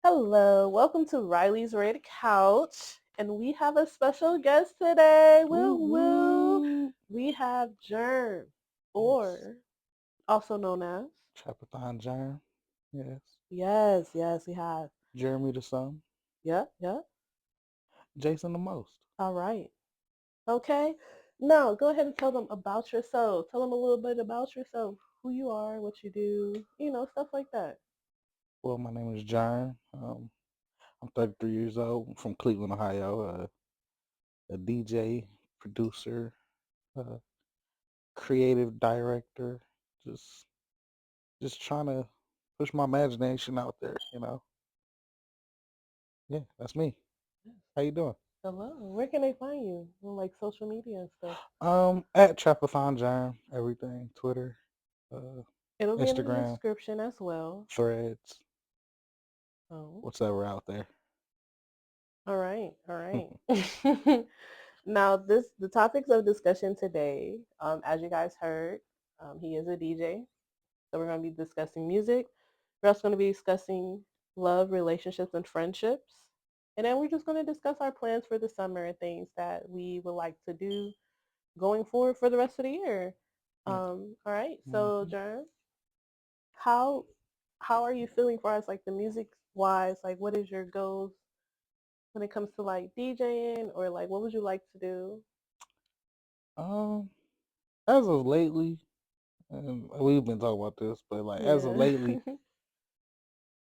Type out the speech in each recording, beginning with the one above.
Hello, welcome to Riley's Red Couch, and we have a special guest today. Woo woo! Woo-woo. We have Germ, Yes. or also known as. Trapathonjerm. Yes. Yes, we have. Jeremy the son. Yeah. Jason the most. All right. Okay. Now go ahead and tell them about yourself. Tell them a little bit about yourself, who you are, what you do, stuff like that. Well, my name is Jerm. I'm 33 years old. I'm from Cleveland, Ohio. A DJ, producer, uh, creative director. Just, just trying to push my imagination out there. Yeah, that's me. Yes. How you doing? Hello. Where can they find you on like social media and stuff? At Trapathonjerm, everything. Twitter, uh, It'll be in the Instagram, description as well. Threads, Oh. whatever out there. All right. Now, the topics of discussion today, as you guys heard, he is a DJ, so we're going to be discussing music. We're also going to be discussing love, relationships, and friendships, and then we're just going to discuss our plans for the summer and things that we would like to do going forward for the rest of the year. All right. So, Mhm. Jerm, how how are you feeling for us, like the music wise? Like, what is your goals when it comes to like DJing, or like what would you like to do? Um, as of lately, and we've been talking about this, but like as of Yeah. lately,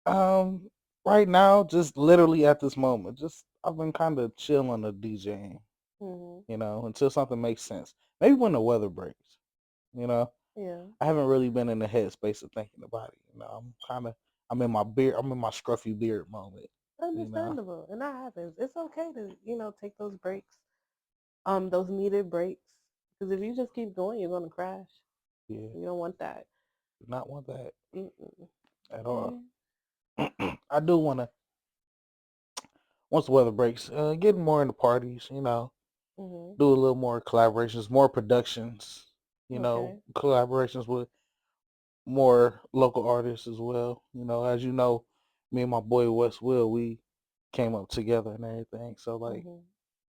um, right now, just literally at this moment, just I've been kind of chilling on the DJing, hmm until something makes sense. Maybe when the weather breaks, you know. Yeah. I haven't really been in the headspace of thinking about it. I'm in my beard, I'm in my scruffy beard moment, you know. Understandable. And that happens. It's okay to, take those breaks, those needed breaks. Because if you just keep going, you're gonna crash. Yeah, You don't want that. do not want that Mm-mm. at all. Okay. I do want to once the weather breaks, get more into parties, hmm do a little more collaborations, more productions, Okay. collaborations with more local artists as well. As you know, me and my boy West Will, we came up together and everything. So like, hmm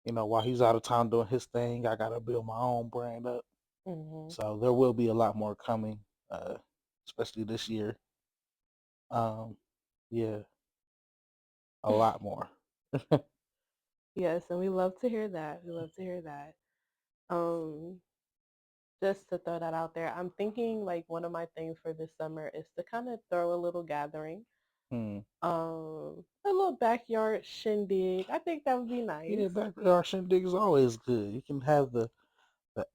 while he's out of town doing his thing, I gotta build my own brand up. hmm So there will be a lot more coming, especially this year. Um, yeah, a lot more. Yes, and we love to hear that. We love to hear that. Um, just to throw that out there, I'm thinking like one of my things for this summer is to kind of throw a little gathering, Hmm. a little backyard shindig. I think that would be Yeah, nice. backyard shindig is always good. You can have the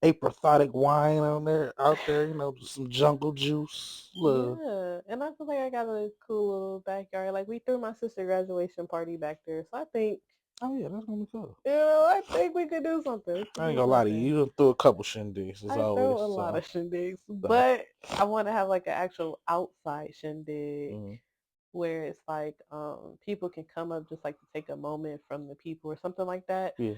apricot wine on there, out there, some jungle juice. Look, Yeah, and I feel like I got a cool little backyard. Like we threw my sister graduation party back there, so I think, oh yeah, that's gonna be cool. I think we could do something. We could I ain't do gonna lie to something. you. You threw a couple shindigs as I always. throw a lot of shindigs, So but I want to have like an actual outside shindig mm, where it's like people can come up just like to take a moment from the people or something like that. yeah,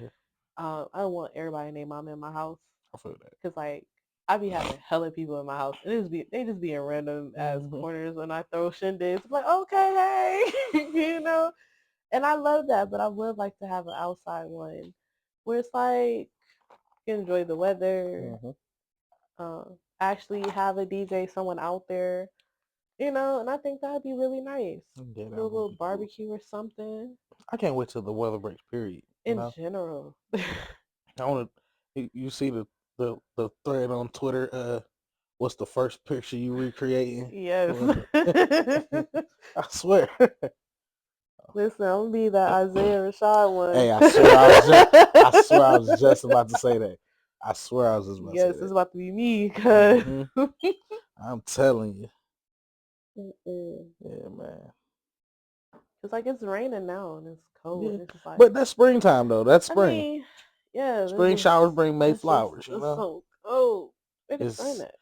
I don't want everybody named mama in my house I feel that. because like I be having hella people in my house and they just be in random ass Hmm. corners when I throw shindigs. I'm like, okay, hey, and I love that, but I would like to have an outside one where it's like you can enjoy the weather, Hmm. uh, actually have a DJ, someone out there, and I think that'd be really nice. Yeah, Do a that would little be cool. barbecue or something I can't wait till the weather breaks. Period. in general. I want to. You see the thread on Twitter. What's the first picture you recreating? Yes. Well, I swear. Listen, I'm gonna be that Isaiah Rashad one. Hey, I swear I swear I was just about to say that. I swear I was just about to say Yes, it's that. about to be me. Cause Hmm. I'm telling you. Mm-mm. Yeah, man. It's like it's raining now and it's cold Yeah, and it's just like but that's springtime though. That's I spring. mean, yeah, Spring showers bring May it's just flowers. it's so cold. Where did it sign It's that?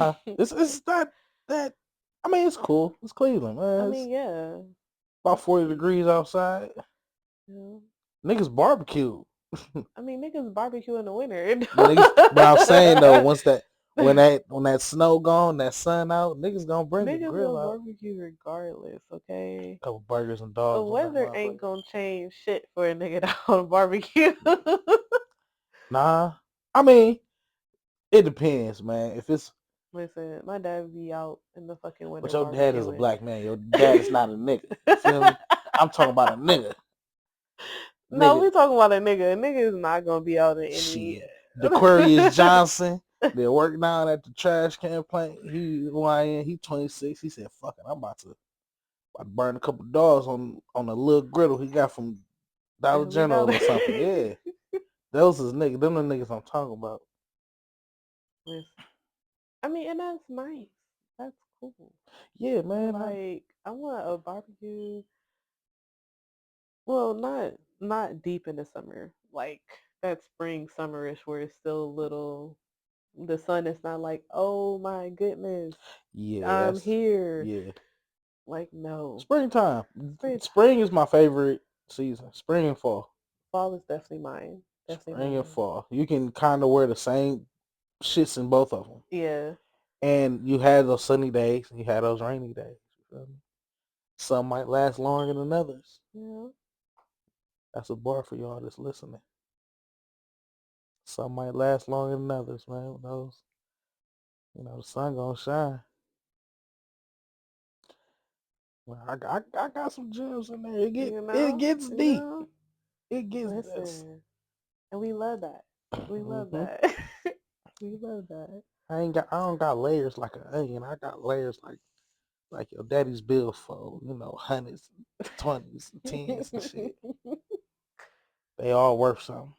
huh? It's not that. I mean, it's cool. It's Cleveland, I man. It's mean, yeah. about 40 degrees outside. Yeah. Niggas barbecue. I mean, niggas barbecue in the winter. But niggas, but I'm saying though, when that snow gone, that sun out, niggas gonna bring a Niggas grill gonna out. barbecue regardless, okay? Couple burgers and The dogs on that weather ain't motherfucker. gonna change shit for a nigga that on barbecue. Nah, I mean it depends, man. If it's Listen, my dad be out in the fucking but winter your dad is a barbecuing. black man. Your dad is not a nigga. You feel me? I'm talking about a nigga. No, Nigga, we talking about a nigga. A nigga is not gonna be out in any. shit. Aquarius Johnson, they work down at the trash can plant. He lying. He 26. He said, "Fuck it, I'm about to burn a couple dogs on a little griddle he got from Dollar Family General Dollar. or something." Yeah, those is niggas. Them the niggas I'm talking about. Listen, I mean, and that's nice. That's cool. Yeah, But man. like, I want a barbecue. Well, not deep in the summer. Like that spring summerish where it's still a little. The sun is not like, oh my goodness, Yeah, I'm that's here. yeah. Like no, Springtime. springtime. Spring is my favorite season. Spring and fall. Fall is definitely mine. Definitely Spring and mine. fall. You can kind of wear the same shits in both of them. Yeah. And you had those sunny days and you had those rainy days. You feel me? Some might last longer than others. Yeah. That's a bar for y'all that's listening. Some might last longer than others, man. Who knows? The sun gonna shine. Well, I got some gems in there. You It know. gets You deep. know. It gets this. Listen, and we love that. We love hmm that. We love that. I don't got layers like an onion. I got layers like your daddy's bill for hundreds, twenties, tens and shit. They all worth something.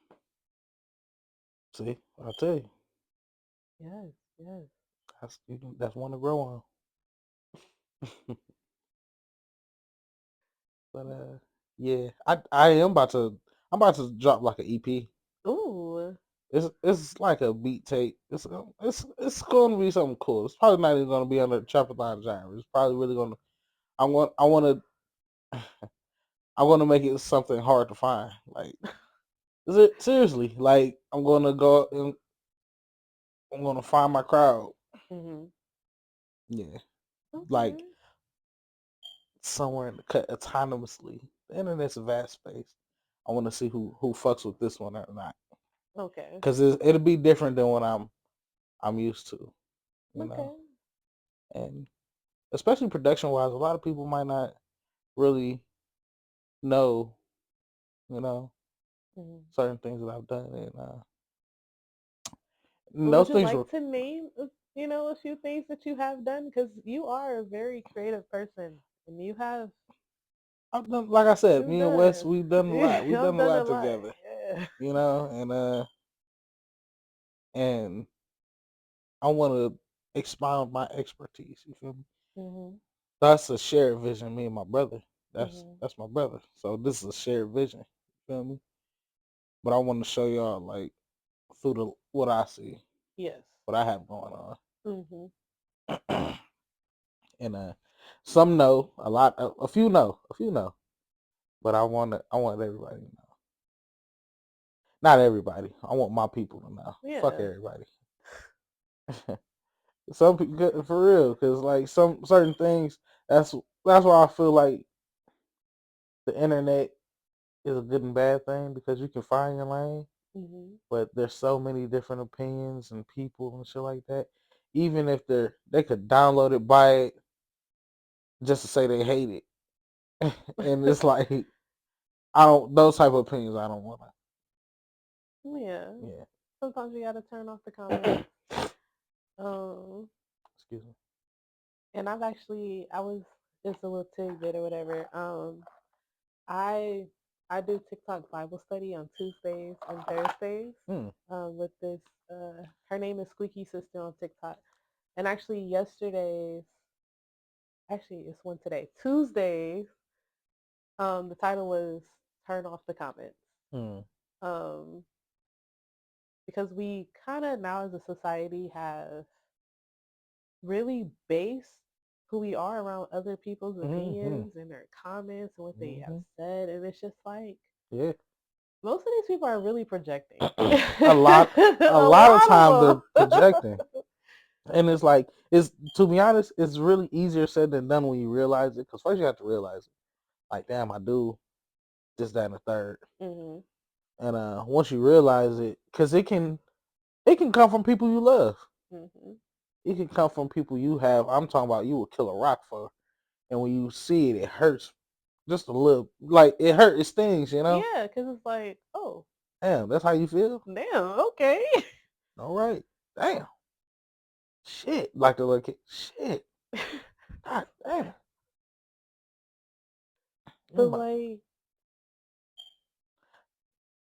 See, I'll tell you, Yes. Yes. that's one to grow on. But yeah, I am about to I'm about to drop like an EP. Ooh. It's like a beat tape. It's going to be something cool. It's probably not even going to be under Trapathonjerm. It's probably really going to. I want to I want to make it something hard to find. Like seriously, like I'm going to go and I'm going to find my crowd. Mhm. Yeah, like Okay. somewhere in the cut autonomously. The internet's a vast space. I want to see who fucks with this one or not, Okay. because it'll be different than what I'm used to, you know, Okay. and especially production wise, a lot of people might not really know, you know, Mhm. certain things that I've done, and Well, would those you things were. like to name, a few things that you have done? Because you are a very creative person, and I've done, like I said, you've me and Wes, done, we've done a lot. We've y'all done a done a lot lot. together, Yeah. and I want to expound my expertise. You feel me? Mhm. That's a shared vision. Me and my brother. That's Mhm. that's my brother. So this is a shared vision. You feel me? But I want to show y'all like through the what I see, Yes. what I have going Mhm. on, and some know a lot. A few know. But I want everybody to know. Not everybody. I want my people to know. Fuck Yeah. everybody. Some people for real, because like some certain things. That's why I feel like the internet is a good and bad thing because you can find your lane, Mhm. but there's so many different opinions and people and shit like that. Even if they could download it, buy it, just to say they hate it, and it's like I don't those type of opinions I don't want Yeah. to. Sometimes you gotta turn off the comments. Yeah. Um, Excuse me. and I was just a little tidbit or whatever. I I do TikTok Bible study on Tuesdays and Thursdays. Hmm. With this, her name is Squeaky Sister on TikTok. And actually, it's one today. Tuesdays, the title was "Turn Off the Comments." Hmm. Um, because we kind of now as a society have really based who we are around other people's Hmm. opinions and their comments and what they have Hmm. said, and it's just like Yeah. most of these people are really projecting. a lot a A lot of lot time of they're them. projecting. And it's like, it's, to be honest, it's really easier said than done when you realize it. Because first you have to realize it. Like, damn, I do this, that, and the third. Mhm. And once you realize it, because it can come from people you love. Mhm. It can come from people you have. I'm talking about you would kill a rock for. And when you see it, it hurts just a little. Like, it hurts, it stings, you know? Yeah, because it's like, oh, Damn, that's how you feel? damn, okay. All right. Damn. Shit. Like the little kid. Shit. God damn. But I'm about, like,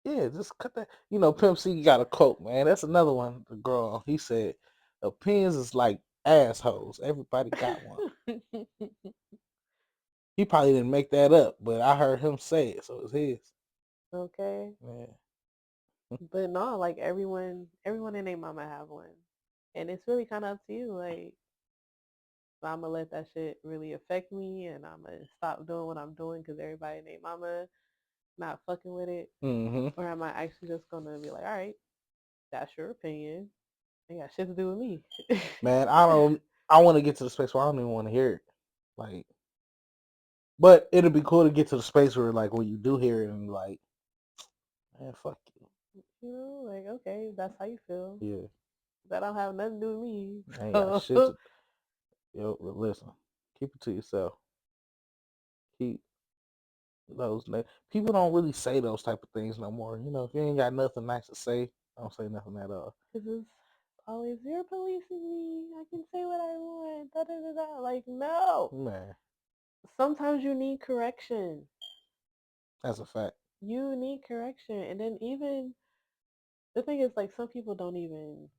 yeah, just cut that. You know, Pimp C got a quote, man. That's another one. The girl, he said, opinions is like assholes. Everybody got one. He probably didn't make that up, but I heard him say it, so it's his. okay. Man. But no, like everyone and their mama have one, and it's really kind of up to you. Like, if I'm gonna let that shit really affect me, and I'm gonna stop doing what I'm doing because everybody and their mama not fucking with it, Mm-hmm. or am I actually just gonna be like, all right, that's your opinion, ain't got shit to do with me. Man, I want to get to the space where I don't even want to hear it. Like, but it'd be cool to get to the space where, like, when you do hear it and you're like, man, fuck you. You know, like, okay, that's how you feel. Yeah. That don't have nothing to do with me. I ain't got shit So, to, yo, listen, keep it to yourself. Keep those, people don't really say those type of things no more. You know, if you ain't got nothing nice to say, don't say nothing at all. this is always, you're policing me. I can say what I want. Da da da da. Like, no. Man, Sometimes you need correction. that's a fact. You need correction. And then even the thing is, like, some people don't even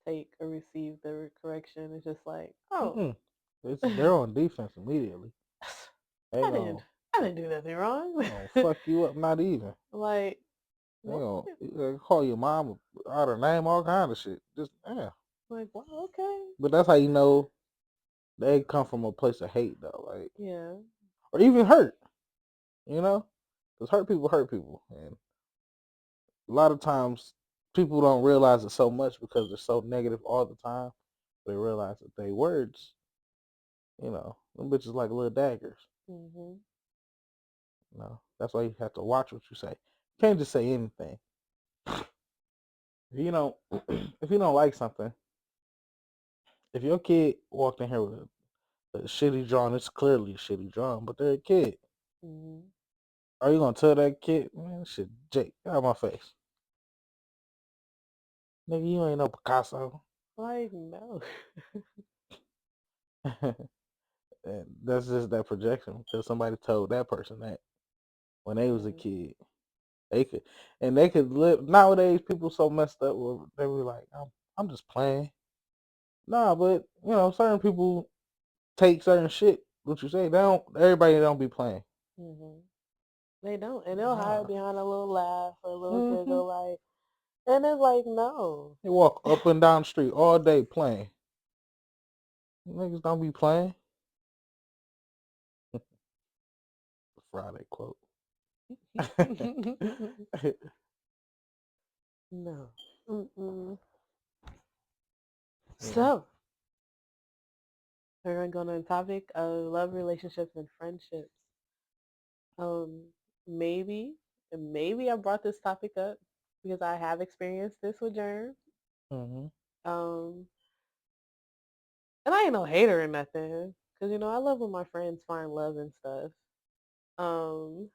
take or receive the correction. It's just like, oh, Mm-mm. They're I on defense immediately. They didn't, gon' I didn't do nothing wrong. they gonna fuck you up. Not even. Like, They what? gonna call your mom out her name, all kind of shit. Just yeah. Like, wow, okay, But that's how you know they come from a place of hate, though. Like, yeah. or even hurt. You know, because hurt people, and a lot of times people don't realize it so much because they're so negative all the time. They realize that they words, them bitches like little daggers. Mhm. That's why you have to watch what you say. You can't just say anything. If you don't, if you don't like something, if your kid walked in here with a shitty drawing, it's clearly a shitty drawing, but they're a kid. Mhm. Are you gonna tell that kid, man, shit, Jake, get out of my face, nigga, you ain't no Picasso? Like, no. And that's just that projection because somebody told that person that when they was a Mhm. kid. They could, and they could live. Nowadays, people so messed up where they were like, I'm just playing. Nah, but certain people take certain shit. What you say? They don't. Everybody don't be playing. Mhm. They don't, and they'll hide Nah. behind a little laugh or a little Mm-hmm. giggle, like, and it's like, no. They walk up and down the street all day playing. Niggas don't be playing. Friday quote. No. Mm-mm. Yeah. So, we're going to go on the topic of love, relationships, and friendships. Um, maybe, maybe I brought this topic up because I have experienced this with Germ. Mm-hmm. Um, and I ain't no hater or nothing, because I love when my friends find love and stuff. Um,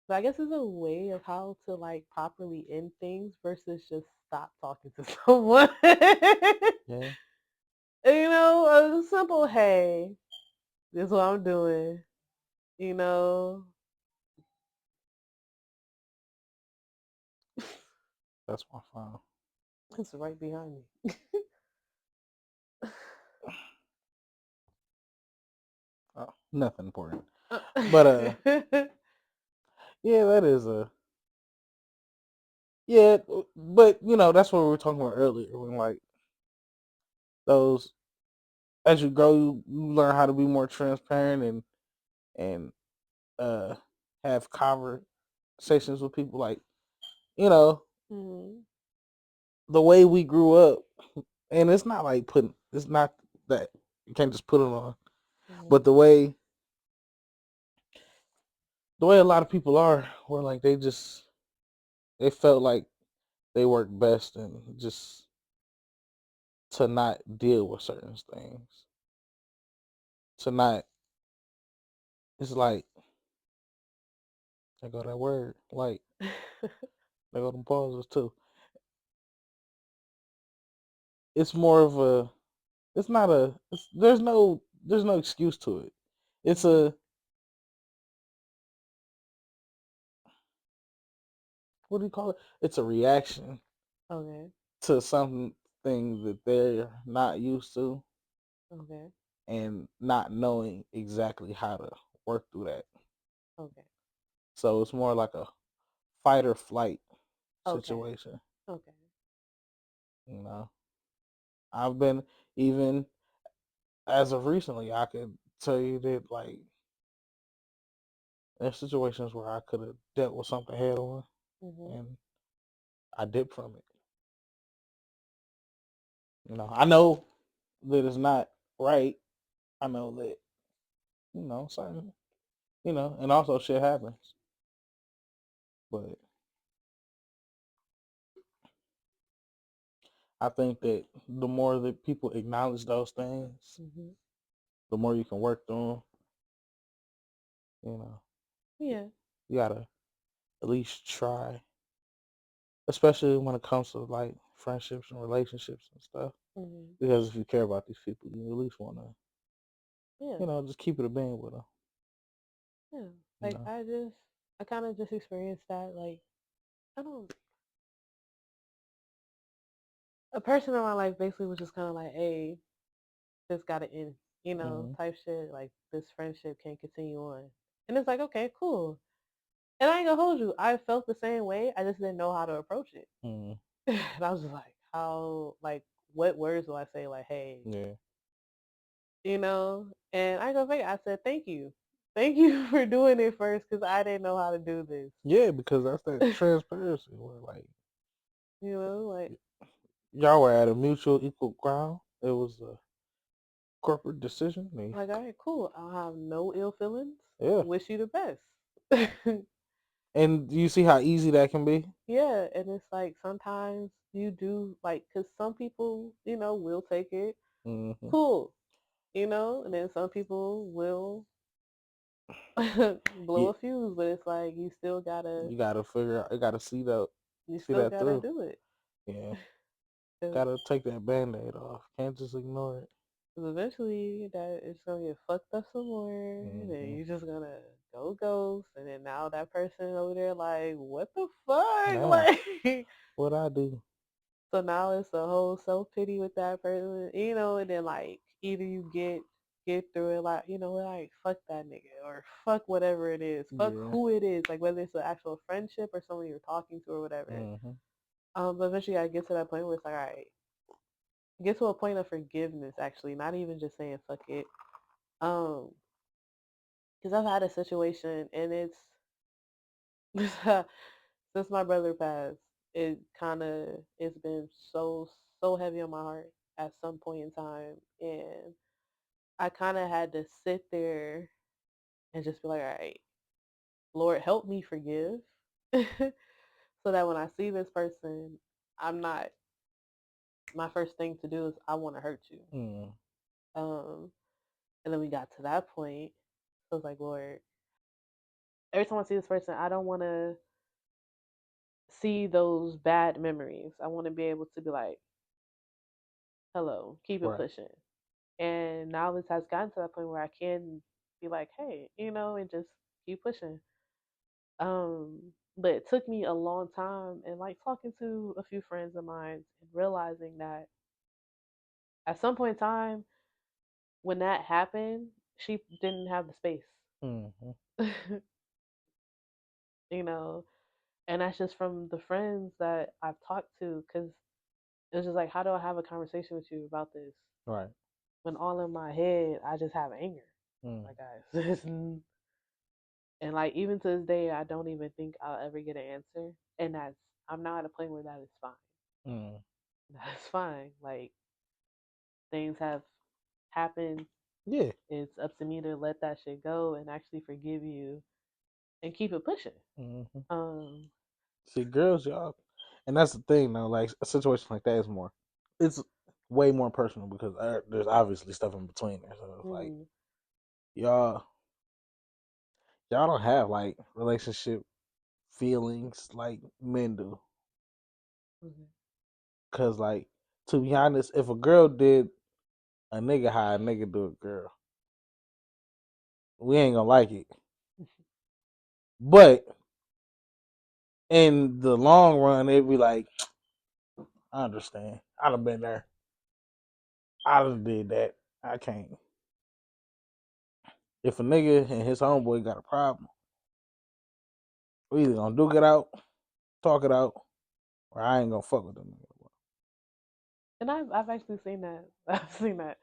but I guess it's a way of how to like properly end things versus just stop talking to someone. Yeah. A simple hey, this is what I'm doing. You know, That's my phone. it's right behind me. Oh, nothing important. But yeah, that is a yeah. But that's what we were talking about earlier. When like those, as you grow, you learn how to be more transparent and uh have conversations with people. Like you know Mhm. the way we grew up. and it's not like putting. It's not that you can't just put it on, Mhm. but the way a lot of people are, where like they felt like they work best and just to not deal with certain things, to not. It's like I go that word like they go them pauses too. It's more of a. It's not a. There's no excuse to it. It's Mhm. a what do you call it? It's a reaction Okay. to something that they're not used to Okay. and not knowing exactly how to work through that. Okay. So it's more like a fight or flight Okay. situation. Okay. You know, I've been even as of recently, I could tell you that like there's situations where I could have dealt with something head on Mhm. and I dipped from it. I know that it's not right. I know that certain and also shit happens. But I think that the more that people acknowledge those things, Mhm. the more you can work through them. Yeah. You gotta at least try, especially when it comes to like friendships and relationships and stuff. Mhm. Because if you care about these people, you at least want to, Yeah. just keep it a being with them. Yeah. You Like know. I kind of just experienced that. Like I don't. A person in my life basically was just kind of like, hey, this got to end. Mm-hmm. Type shit. Like this friendship can't continue on. And it's like, okay, cool. And I ain't gonna hold you. I felt the same way. I just didn't know how to approach it. Mm-hmm. And I was just like, how? Like, what words do I say? Like, hey, Yeah. And I go back. I said, thank you for doing it first because I didn't know how to do Yeah, because that's that this. transparency where like Like y'all were at a mutual equal ground. It was a corporate decision. like all right, cool. I'll have no ill feelings. Yeah. Wish you the best. And you see how easy that can be? Yeah, and it's like sometimes you do like because some people, will take it Mm-hmm. cool, and then some people will blow Yeah, a fuse, but it's like you gotta figure out. You gotta you see still that gotta through. do it. Yeah, 'Cause gotta take that band-aid off. Can't just ignore it. 'cause eventually that it's gonna get fucked up some more, and then Mm-hmm. you're just gonna go ghost, and then now that person over there like, what the fuck, Yeah, like. what I do? So now it's a whole self pity with that person, and then like either you get through it like like fuck that nigga or fuck whatever it is, fuck Yeah. who it is, like whether it's an actual friendship or someone you're talking to or whatever. Mm-hmm. But eventually I get to that point where it's like, all right, get to a point of forgiveness actually, not even just saying fuck it. Um, because I've had a situation and it's since my brother passed, it's been so heavy on my heart at some point in time, and I kind of had to sit there and just be like, all right, Lord, help me forgive, so that when I see this person, I'm not my first thing to do is I want to hurt you. Mm. Um, and then we got to that point, so I was like, Lord, every time I see this person, I don't want to see those bad memories. I want to be able to be like, hello, keep it Right. pushing. And now this has gotten to that point where I can be like, hey, and just keep pushing. But it took me a long time and like talking to a few friends of mine and realizing that at some point in time when that happened, she didn't have the space. Mm-hmm. you know, and that's just from the friends that I've talked to because it's just like, how do I have a conversation with you about this Right. when all in my head I just have anger? Mm. Like and like even to this day, I don't even think I'll ever get an answer. And I'm not at a point where that is fine. Mm. That is fine. Like things have happened, Yeah. it's up to me to let that shit go and actually forgive you and keep it pushing. Hmm. Um, See, girls, y'all, and that's the thing though. Like a situation like that is more, it's way more personal because there's obviously stuff in between there. So it's like mhm, y'all, y'all don't have like relationship feelings like men do. mhm. Cause like to be honest, if a girl did a nigga how a nigga do a girl, we ain't gonna like it. But in the long run, it'd be like, I understand. I'd have been there. I done did that. I can't. If a nigga and his homeboy got a problem, we either gonna duke it out, talk it out, or I ain't gonna fuck with them. And I've actually seen that. I've seen that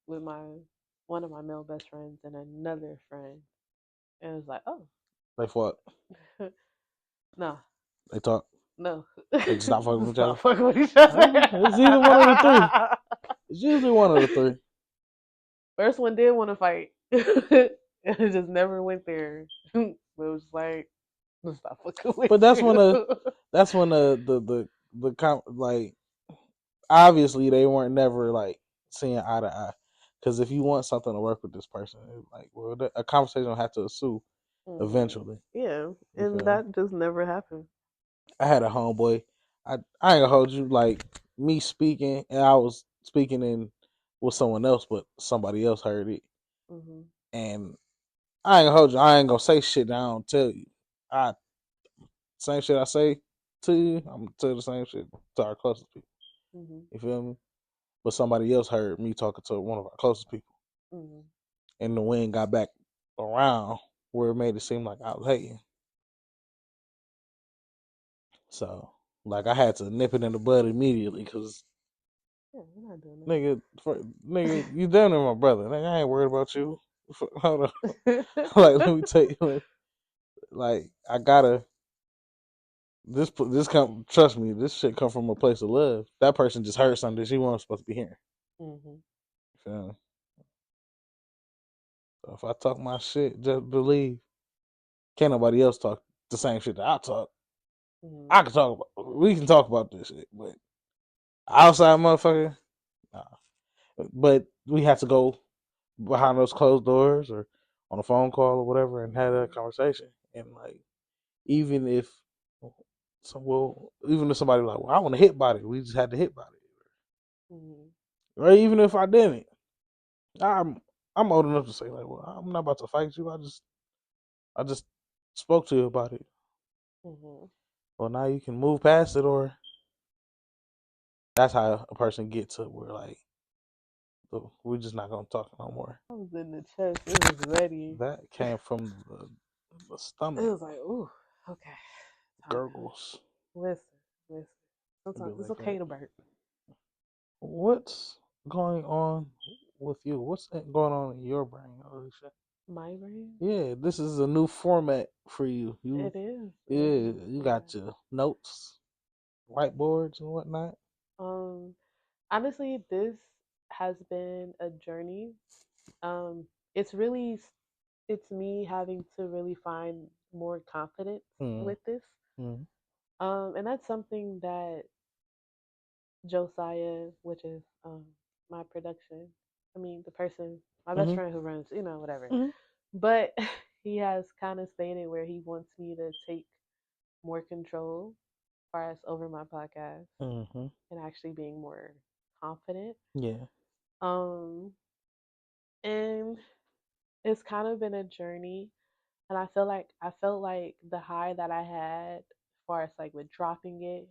with my one of my male best friends and another friend, and it was like, oh, They fought. no, They talk. no, They just stop fucking with each other. stop fucking with each other. It's either one of the three. It's usually one of the three. First one did want to fight, and it just never went there. But it was like, stop fucking with But you. that's when like obviously they weren't never like seeing eye to eye. Because if you want something to work with this person, like well, a conversation will have to ensue Mhm. eventually. Yeah, You and feel me? that just never happened. I had a homeboy. I ain't gonna hold you like me speaking, and I was speaking in with someone else, but somebody else heard it, Hmm. and I ain't gonna hold you. I ain't gonna say shit that I don't tell you. I same shit I say to you, I'm gonna tell the same shit to our closest people. Hmm. You feel me? But somebody else heard me talking to one of our closest people, Hmm. and the wind got back around where it made it seem like I was hating. So, like, I had to nip it in the bud immediately because, Yeah, we're not doing nigga, you damn near my brother. Nigga, I ain't worried about you. Hold on, that. like, let me tell you, like, I gotta. This come. Trust me, this shit come from a place of love. That person just heard something that she wasn't supposed to be hearing. Hmm. You feel me? So if I talk my shit, just believe. Can't nobody else talk the same shit that I talk. Hmm. I can talk about. We can talk about this shit, but outside motherfucker, nah. But we have to go behind those closed doors or on a phone call or whatever and have that conversation. And like, even if even if somebody like, well, I want to hit body, we just had to hit body. Hmm. Or even if I didn't, I'm I'm old enough to say like, well, I'm not about to fight you. I just spoke to you about it. Hmm. Well, now you can move past it, or that's how a person gets to where like we're just not gonna talk no more. I was in the chest. It was ready. That came from the It stomach was like, ooh, okay, time to gurgles. listen, listen. It'd be Sometimes it's like okay that. to burp. What's going on with you? What's going on in your brain, Alicia? My brain. Yeah, this is a new format for you. It is. It is a Yeah, new you got format. your notes, whiteboards, and whatnot. Um, honestly, this has been a journey. Um, it's really it's me having to really find more confidence Mm, with this. mm, And that's something that Josiah, which is my production, I mean the person, my best mm, friend who runs, whatever. mm, But he has kind of stated where he wants me to take more control as far as over my podcast mm. and actually being more confident. Yeah. Um, and it's kind of been a journey, and I felt like the high that I had, as far as like with dropping it,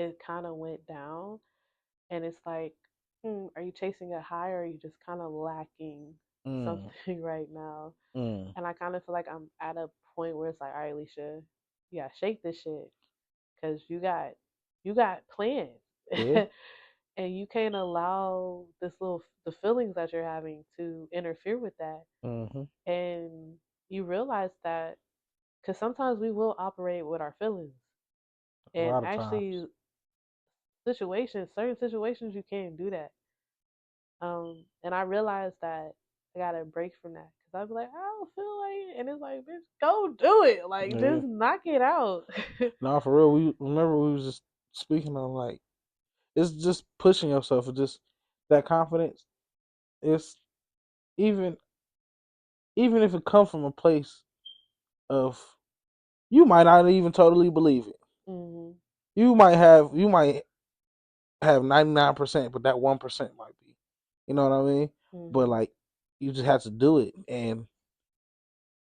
it kind of went down, and it's like, are you chasing a high, or are you just kind of lacking Mm, something right now? mm. And I kind of feel like I'm at a point where it's like, all right, Alicia, you gotta shake this shit, because you got plans. Yeah. And you can't allow the feelings that you're having to interfere with that. Mm-hmm. And you realize that, because sometimes we will operate with our feelings, A and lot of times. actually situations, certain situations, you can't do that. And I realized that I got to break from that because I'd be like, I don't feel like it, and it's like, bitch, go do it, like Yeah. just knock it out. Nah, for real. We remember we was just speaking on like it's just pushing yourself. It's just that confidence. It's even even if it comes from a place of you might not even totally believe it. Hmm. You might have 99%, but that 1% might be. You know what I mean? But Hmm. like you just have to do it and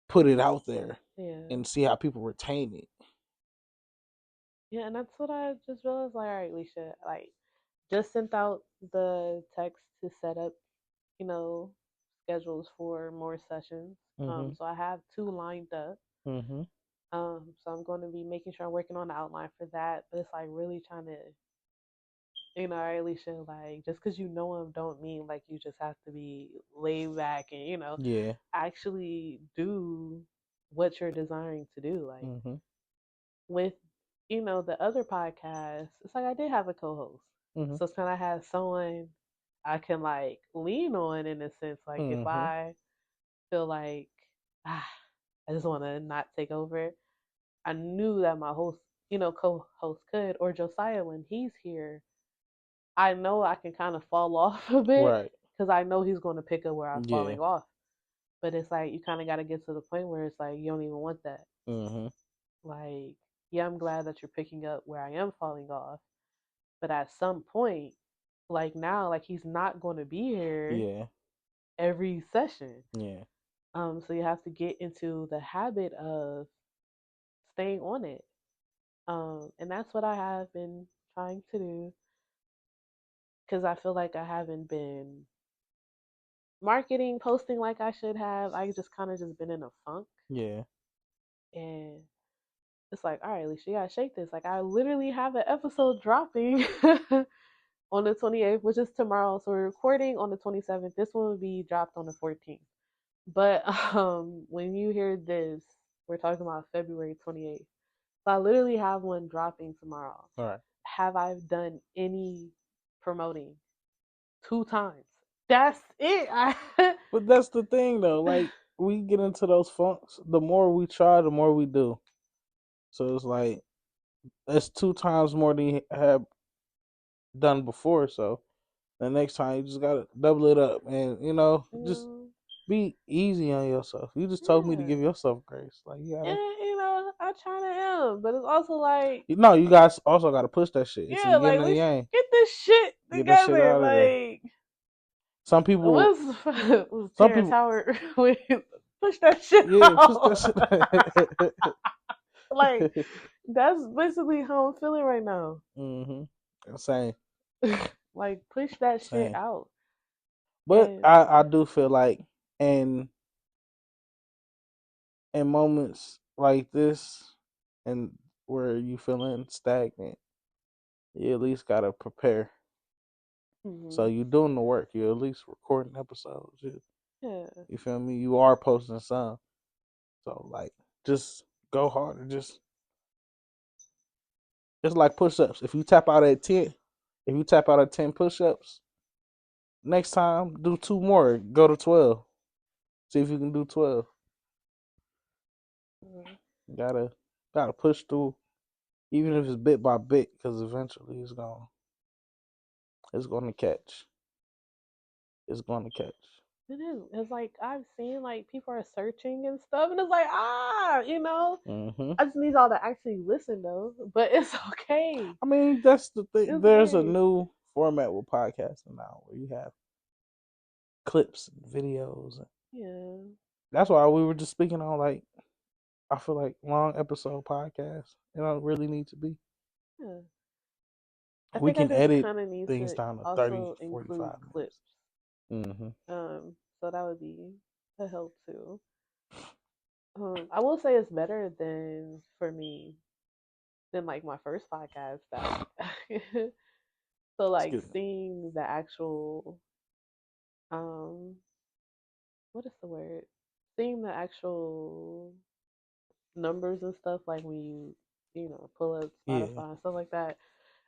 put it out there Yeah. and see how people retain it. Yeah, and that's what I just realized. Like, all right, Leisha, like, just sent out the text to set up, you know, schedules for more sessions. Mhm. So I have two lined up. Mhm. So I'm going to be making sure I'm working on the outline for that. But it's like really trying to, all right, Leisha, like, just because you know them don't mean like you just have to be laid back and, Yeah. actually do what you're desiring to do. Like, Mhm. with the other podcast, it's like I did have a co-host, Mhm. so it's kind of had someone I can like lean on in a sense. Like if Mhm. I feel like ah, I just want to not take over, I knew that my host, co-host could, or Josiah when he's here. I know I can kind of fall off a bit Right. because I know he's going to pick up where I'm Yeah. falling off. But it's like you kind of got to get to the point where it's like you don't even want that. Mhm. Like, yeah, I'm glad that you're picking up where I am falling off. But at some point, like now, like he's not going to be here Yeah. every session. Yeah. So you have to get into the habit of staying on it. And that's what I have been trying to do because I feel like I haven't been marketing, posting like I should have. I just kind of just been in a funk, Yeah. and it's like, all right, Alicia, you gotta shake this. Like I literally have an episode dropping on the 28th, which is tomorrow. So we're recording on the 27th. This one will be dropped on the 14th. But when you hear this, we're talking about February 28th. So I literally have one dropping tomorrow. All right. Have I done any promoting? Two times. That's it. But that's the thing though. Like we get into those funks. The more we try, the more we do. So it's like that's two times more than you have done before. So the next time you just gotta double it up, and just you be easy on yourself. You just told me to give yeah. yourself grace. Like you And gotta. I try to am, but it's also like, No, you guys also gotta push that shit. It's a yeah, yin like and we yang. get this shit Get that shit together. out of there. Like Some people, what's was some Terrence people, Howard push that shit yeah, push that out. shit. Like that's basically how I'm feeling right now. Mhm. Same, Like push that shit same. out. But And I do feel like in in moments like this, and where you feeling stagnant, you at least gotta prepare. So mhm, you doing the work. You at least recording episodes. yeah, You feel me? You are posting some. So like, just go harder. Just like push ups. If you tap out at 10 push ups, next time do two more. Go to 12. See if you can do 12. mhm, Gotta push through, even if it's bit by bit, because eventually it's gonna catch. It's gonna catch. it is. It's like I've seen like people are searching and stuff, and it's like Hmm. I just need y'all to actually listen though. But it's okay. I mean, that's the thing. It's There's a okay. new format with podcasting now where you have clips and videos. Yeah, That's why we were just speaking on like I feel like long episode podcasts. It don't really need to be. yeah. I We think I can just edit kind of need things to down to 30, also include 45 clips. minutes. Mm-hmm. So that would be a help too. I will say it's better than for me than like my first podcast that so like Excuse me. seeing the actual um what is the word? Seeing the actual numbers and stuff like when you pull up Yeah. Spotify and stuff like that.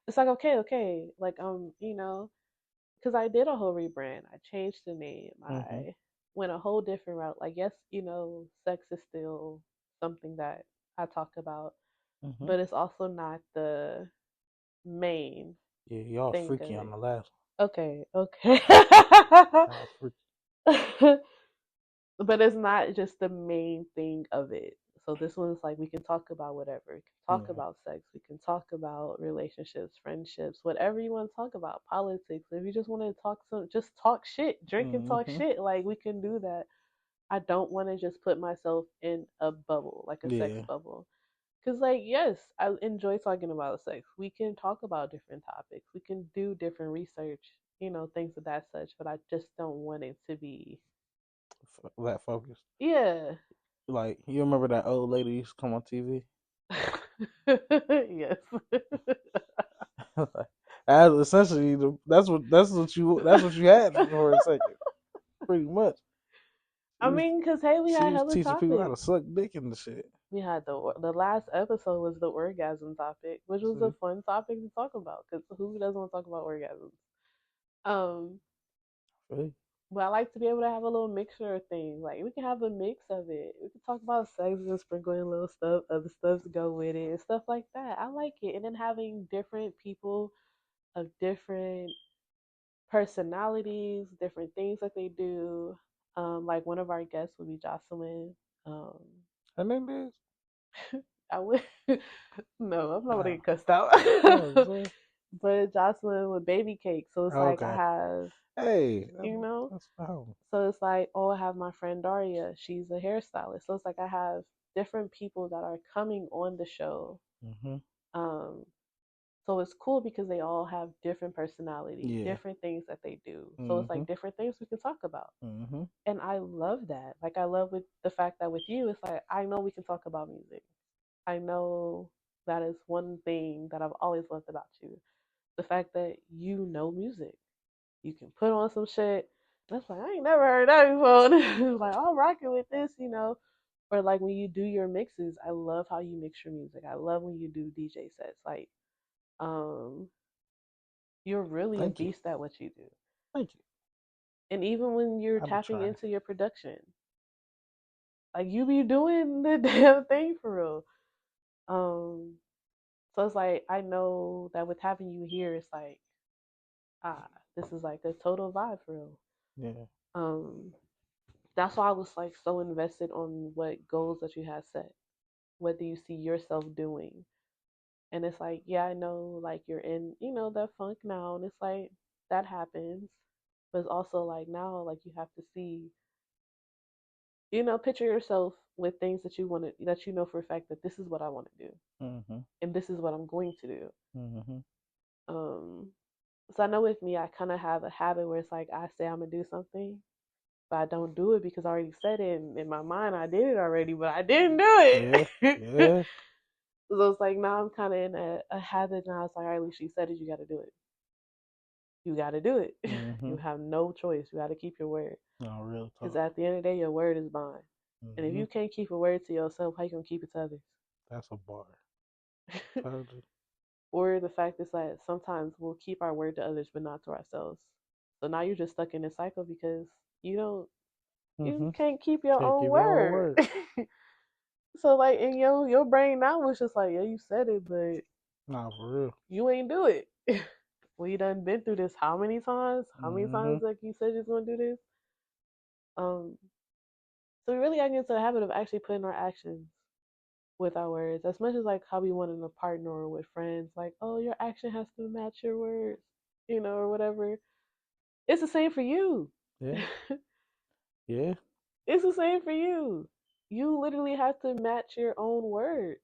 it's like okay, like because I did a whole rebrand. I changed the name. Mm-hmm. I went a whole different route. Like yes, sex is still something that I talk about, Mm-hmm. but it's also not the main Yeah, y'all thing freaky of on it. the last Okay, okay. one. Y'all freaky. But it's not just the main thing of it. So this one's like we can talk about whatever. We can talk Yeah. about sex. We can talk about relationships, friendships, whatever you want to talk about. Politics. If you just want to talk just talk shit. Drink and talk Mm-hmm. shit. Like we can do that. I don't want to just put myself in a bubble, like a sex Yeah. bubble. Cause like yes, I enjoy talking about sex. We can talk about different topics. We can do different research, things of that such. But I just don't want it to be, That focus. yeah. Like you remember that old lady used to come on TV? Yes. As essentially, that's what you had for a second, pretty much. I She was, mean, cause hey, we she had was hella teaching people how to topics. suck dick and the shit. We had the last episode was the orgasm topic, which was a See, fun topic to talk about. Cause who doesn't want to talk about orgasms? Um, see? but I like to be able to have a little mixture of things. Like we can have a mix of it. We can talk about sex and sprinkle in little stuff, other stuff to go with it, and stuff like that. I like it. And then having different people of different personalities, different things that they do. Like one of our guests would be Jocelyn. Um, Her name is. I would no, I'm not gonna Oh, get cussed out. see? But Jocelyn with baby cake, so it's like I Okay. have, Hey, you know, that's no. so it's like oh, I have my friend Daria. She's a hairstylist, so it's like I have different people that are coming on the show. Mhm. Um, so it's cool because they all have different personality, Yeah. different things that they do. So it's like Mhm. different things we can talk about. Mhm. And I love that. Like I love with the fact that with you, it's like I know we can talk about music. I know that is one thing that I've always loved about you. The fact that you know music. You can put on some shit. That's like I ain't never heard that before. It's like I'm rocking with this. Or like when you do your mixes, I love how you mix your music. I love when you do DJ sets. Like, um, you're really a Thank you. beast at what you do. Thank you. And even when you're I be tapping trying. into your production, like you be doing the damn thing for real. Um, so it's like I know that with having you here, it's like ah, this is like a total vibe for real. Yeah. Um, that's why I was like so invested on what goals that you had set. What do you see yourself doing? And it's like, yeah, I know like you're in, that funk now, and it's like that happens. But it's also like now, like you have to see, picture yourself with things that you want to, that you know for a fact that this is what I want to do, Mhm. and this is what I'm going to do. Mhm. Um, so I know with me, I kind of have a habit where it's like I say I'm gonna do something, but I don't do it because I already said it in my mind. I did it already, but I didn't do Yeah. it. Yeah. So it's like now I'm kind of in a habit now. It's like, all right, Lee, she said it, you got to do it. You got to do it. You Mhm. have no choice. You got to keep your word. No, real Because talk. at the end of the day, your word is bond. And if Mhm. you can't keep a word to yourself, how you gonna keep it to others? That's a bar. Told you. Or the fact is that sometimes we'll keep our word to others, but not to ourselves. So now you're just stuck in this cycle because you Mhm. can't keep your Can't own keep your own word. word. So like in your brain now was just like, yeah, you said it, but Nah, for real. you ain't do it. We done been through this how many times? How many Mhm. times like you said you're gonna do this? Um, so we really got to get into the habit of actually putting our actions with our words. As much as like how we want in a partner or with friends, like, oh, your action has to match your words, or whatever. It's the same for you. Yeah. Yeah. It's the same for you. You literally have to match your own words.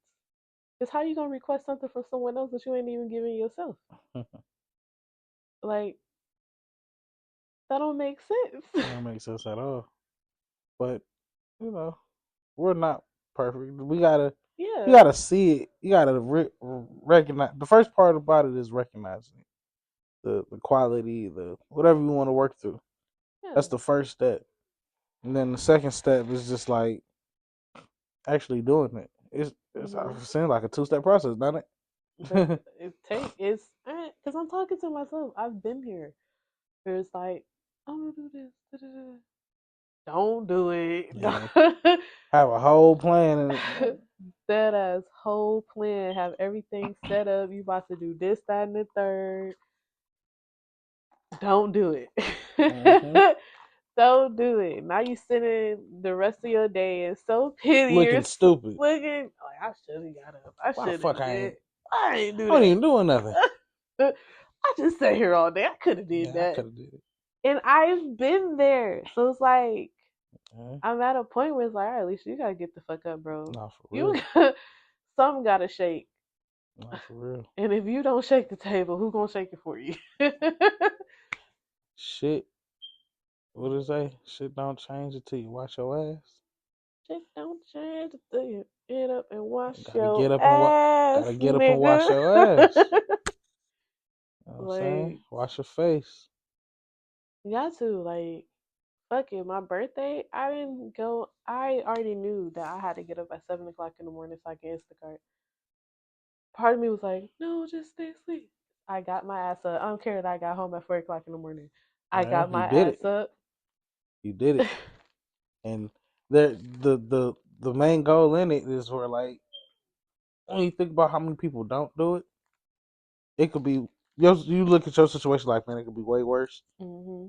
Because how you gonna request something from someone else that you ain't even giving yourself? Like that don't make sense. That don't make sense at all. But you know, we're not perfect. You Yeah. gotta see it. You gotta recognize. The first part about it is recognizing it. The quality, the whatever you want to work through. Yeah. That's the first step, and then the second step is just like actually doing it. It Mhm. seems like a 2-step process, doesn't it? The it take is because I'm talking to myself. I've been here. Where it's like, I'm gonna do this. Da, da, da. Don't do it. Yeah. Have a whole plan and That ass whole plan. Have everything set up. You about to do this, that, and the third. Don't do hmm it. Don't do it. Now you sitting the rest of your day and so pity. looking You're stupid. looking like I should have got up. I Why the should fuck have I did. ain't? I ain't do I wasn't that. even doing nothing. I just sat here all day. I could have did Yeah, I that. could have did it. And I've been there. So it's like Uh, I'm at a point where it's like, all right, Alicia, you gotta get the fuck up, bro. nah, for You real. some gotta shake. Nah, for real. And if you don't shake the table, who gonna shake it for you? Shit. What is that? Shit don't change until you wash your ass. Shit don't change until you get up and wash Gotta your get up and ass, gotta get up and wash nigga. your ass. You know what I'm saying? Like, Wash your face. you got to, like, fuck it. My birthday, I didn't go. I already knew that I had to get up at 7 o'clock in the morning so I can Instacart. Part of me was like, no, just stay asleep. I got my ass up. I don't care that I got home at 4 o'clock in the morning. I Yeah, got you my did it. ass up. You did it. And the main goal in it is where like when you think about how many people don't do it, it could be you look at your situation like man, it could be way worse. Hmm.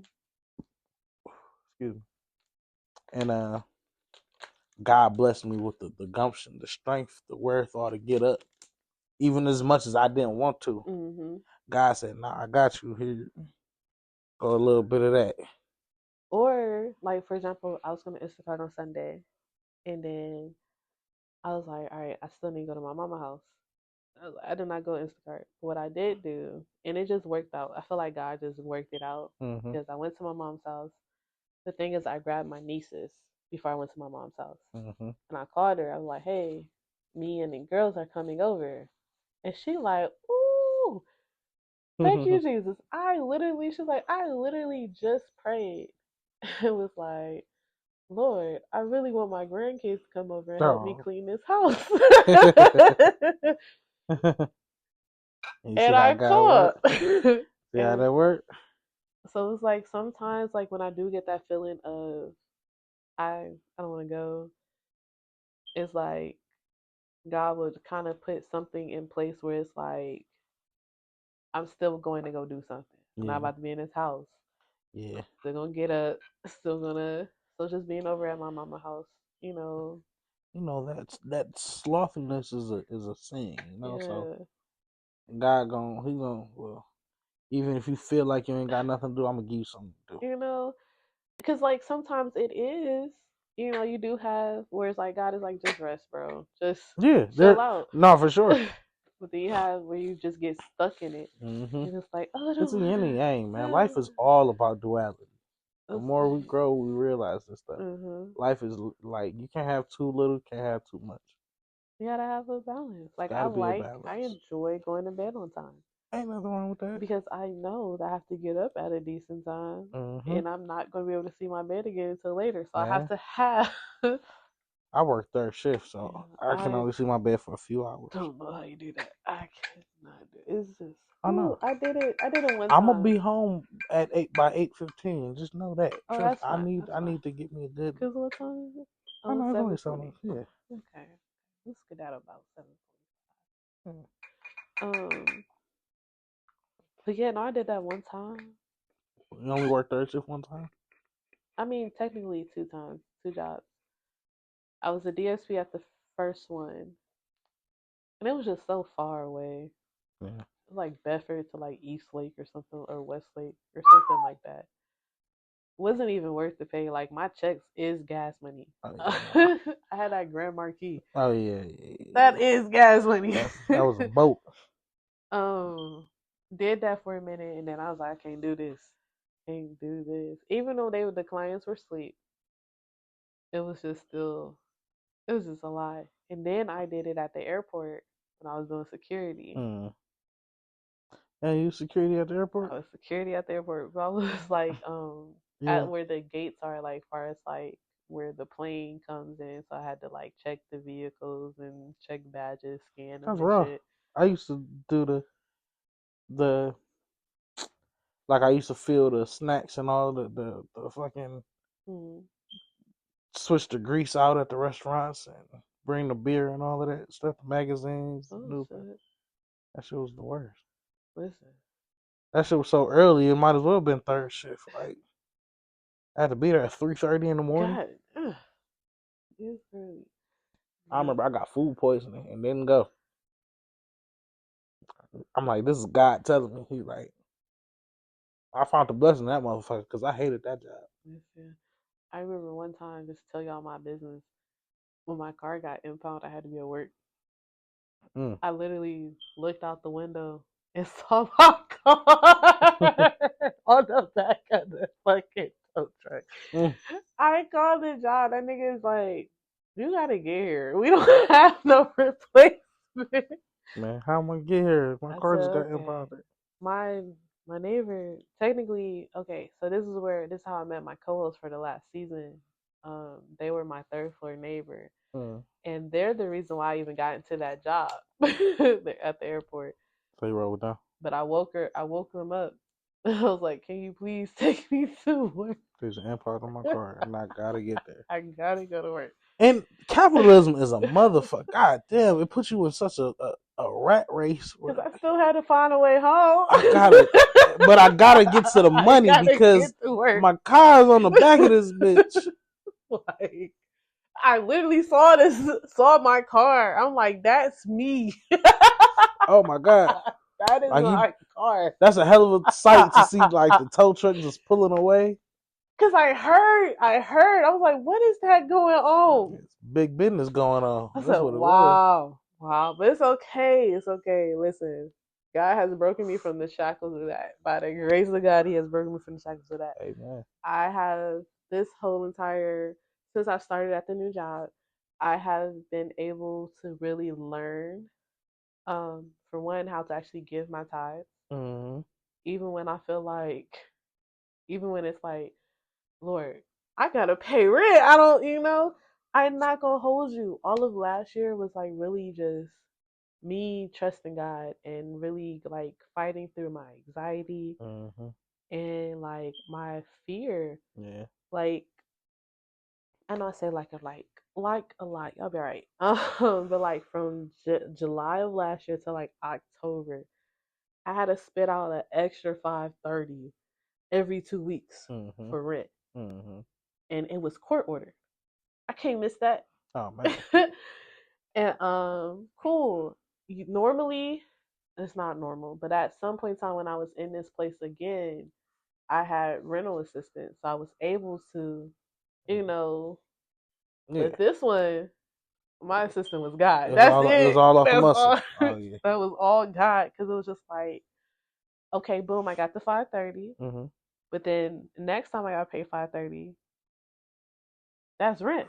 Excuse me. And God blessed me with the gumption, the strength, the wherewithal to get up. Even as much as I didn't want to. Hmm. God said, nah, I got you here. Go a little bit of that. Or, like, for example, I was going to Instacart on Sunday. And then I was like, all right, I still need to go to my mama's house. I did not go Instacart. What I did do, and it just worked out. I feel like God just worked it out Mm-hmm. because I went to my mom's house. The thing is, I grabbed my nieces before I went to my mom's house, Mm-hmm. and I called her. I was like, "Hey, me and the girls are coming over," and she like, "Ooh, thank you, Jesus." She's like, I literally just prayed. It was like, Lord, I really want my grandkids to come over and help me Oh. clean this house. You see And how I God work? caught. See how And that work? so it's like sometimes like when I do get that feeling of I don't want to go, it's like God would kind of put something in place where it's like I'm still going to go do something. I'm not Yeah. about to be in this house. Yeah. Still gonna get up. Still gonna. So just being over at my mama house, you know. You know that slothiness is a sin, you know. So Yeah, God he gonna well, even if you feel like you ain't got nothing to do, I'm gonna give you something to do. you know, because like sometimes it is, you know, you do have where it's like God is like just rest, bro, just Yeah, chill there. out. No, for sure. But then you have where you just get stuck in it, Mm-hmm. and it's like, oh, I It's don't the yin wanna. and yang, man. Life is all about duality. The It's more we like, grow, we realize this stuff. mm-hmm. Life is like you can't have too little, can't have too much. You gotta have a balance. It's Like got to be a I balance. enjoy going to bed on time Ain't nothing wrong with that. because I know that I have to get up at a decent time, Mm-hmm. and I'm not gonna be able to see my bed again until later. So I have Man, to have. I work third shift, Yeah, so I can I only see my bed for a few hours. don't know how you do that. I cannot do it. It's just, I ooh, know. I did it. I did it one I'm gonna be time. home at 8 by 8:15. Just know that. Oh, Trust. that's fine. That's I fine. need to get me a good. Cause what time is it? I Oh, know it's it's only 7:20. 7. Yeah. Okay, let's get out about 7:40. Yeah. But yeah, no, I did that one time. You only work third shift one time. I mean, technically two times, two jobs. I was a DSP at the first one, and it was just so far away. Yeah. It was like Bedford to like East Lake or something, or West Lake or something like that. Wasn't even worth the pay. Like my checks is gas money. Oh yeah. Nah. I had that Grand Marquis. Oh yeah. Yeah. That Yeah. is gas money. That was a boat. um, did that for a minute, and then I was like, I can't do this. Can't do this. Even though the clients were asleep, it was just still it was just a lot. And then I did it at the airport when I was doing security. Mm. And you security at the I airport? was security at the airport. So I was like You at went. where the gates are, like far as like where the plane comes in. So I had to like check the vehicles and check badges, scan them That's and rough. shit. I used to do the like I used to fill the snacks and all the fucking Mm. switch the grease out at the restaurants and bring the beer and all of that stuff, the magazines, the Oh newspaper. shit. That shit was the worst. Listen. That shit was so early, it might as well have been third shift. Like I had to be there at 3:30 in the morning. God. It's early. I Yep. remember I got food poisoning and didn't go. I'm like, this is God telling me. He's like, I found the blessing in that motherfucker because I hated that job. Listen. I remember one time, just to tell y'all my business, when my car got impounded, I had to be at work. Mm. I literally looked out the window and saw my car on the back of the fucking tow truck. Mm. I called the job. That nigga is like, you gotta get here. We don't have no replacement. Man, how am I gonna get here? My I car said, just got okay. impounded. My my neighbor, technically, okay, so this is how I met my co-host for the last season. They were my third floor neighbor, Mm. and they're the reason why I even got into that job at the airport. So you roll down. But I woke them up. I was like, "Can you please take me to work? There's an impound on my car, and I gotta get there. I gotta go to work." And capitalism is a motherfucker. God damn, it puts you in such a rat race. Where Because I still had to find a way home. I gotta, but I gotta get to the I money gotta get because to work. my car's on the back of this bitch. Like, I literally saw my car. I'm like, that's me. Oh my god, That is like my car. that's a hell of a sight to see. Like the tow truck just pulling away. Cause I heard. I was like, what is that going on? It's big business going on. I That's said, what it was. wow, wow, but it's okay. It's okay. Listen, God has broken me from the shackles of that. By the grace of God, He has broken me from the shackles of that. Amen. I have this whole entire since I started at the new job, I have been able to really learn, for one, how to actually give my tithes, Mm-hmm. even when I feel like, even when it's like, Lord, I gotta pay rent. I don't, I'm not gonna hold you. All of last year was like really just me trusting God and really like fighting through my anxiety Mm-hmm. and like my fear. Yeah. Like, I know I say like a lot. I'll be alright. But like from July of last year to like October, I had to spit out an extra 530 every 2 weeks Mm-hmm. for rent, Mm-hmm. and it was court ordered. I can't miss that. Oh man. And cool. Normally, it's not normal, but at some point in time when I was in this place again, I had rental assistance, so I was able to, you know. Yeah. But this one, my assistant was God. It was That's all it was it. all off the That's muscle. all. Oh yeah. That was all God, because it was just like, okay, boom, I got the 530, Mm-hmm. but then next time I gotta pay 530, that's rent.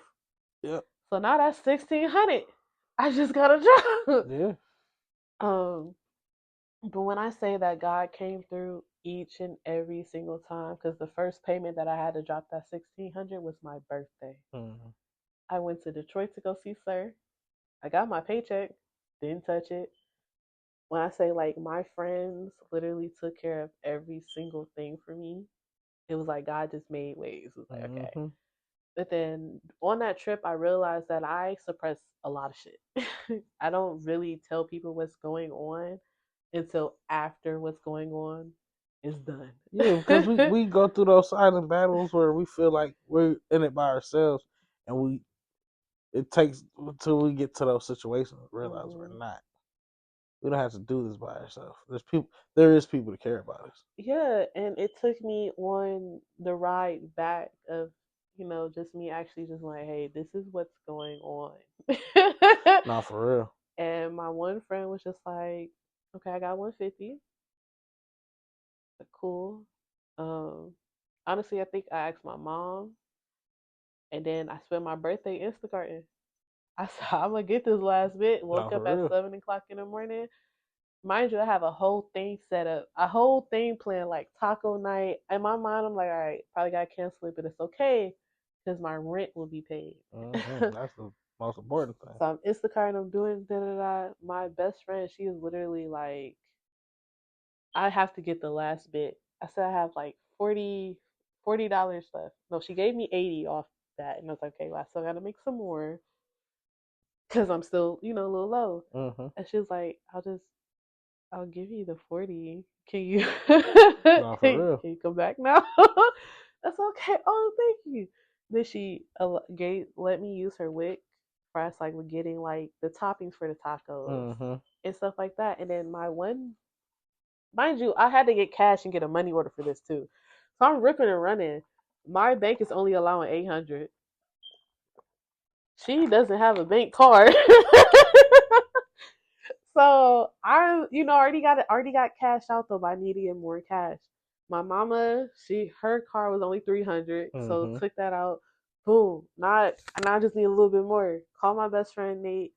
Yep. So now that's 1600. I just got a job. Yeah. Um, but when I say that God came through each and every single time, because the first payment that I had to drop that 1600 was my birthday. Mm-hmm. I went to Detroit to go see Sir. I got my paycheck, didn't touch it. When I say like my friends literally took care of every single thing for me, it was like God just made ways. It was like, okay. Mm-hmm. But then on that trip, I realized that I suppress a lot of shit. I don't really tell people what's going on until after what's going on is done. Yeah, because we go through those silent battles where we feel like we're in it by ourselves, and it takes until we get to those situations to realize we're Mhm. not. We don't have to do this by ourselves. There is people to care about us. Yeah, and it took me on the ride back of, just me actually just like, hey, this is what's going on. Not for real. And my one friend was just like, okay, I got 150. Cool. Um, Honestly, I think I asked my mom, and then I spent my birthday Instacarting. I said, I'm gonna get this last bit. Woke Not up for at real. 7 o'clock in the morning. Mind you, I have a whole thing set up, a whole thing planned, like taco night. In my mind, I'm like, all right, probably gotta cancel it, but it's okay because my rent will be paid. Mm-hmm. That's the Most important thing. So I'm Instacart and I'm doing da da da. My best friend, she is literally like, I have to get the last bit. I said I have like $40 left. No, she gave me 80 off that, and I was like, okay, well, I still got to make some more because I'm still, a little low. Mm-hmm. And she was like, I'll give you the 40. Can you No, for can real. you come back now? That's okay. Oh, thank you. Then she let me use her wick for us like with getting like the toppings for the tacos Mm-hmm. and stuff like that. And then my one, mind you, I had to get cash and get a money order for this too. So I'm ripping and running. My bank is only allowing 800. She doesn't have a bank card. So I, already got cash out though, but I need to get more cash. My mama, her car was only 300, so Mm-hmm. took that out. Boom. Not, and I just need a little bit more. Call my best friend Nate,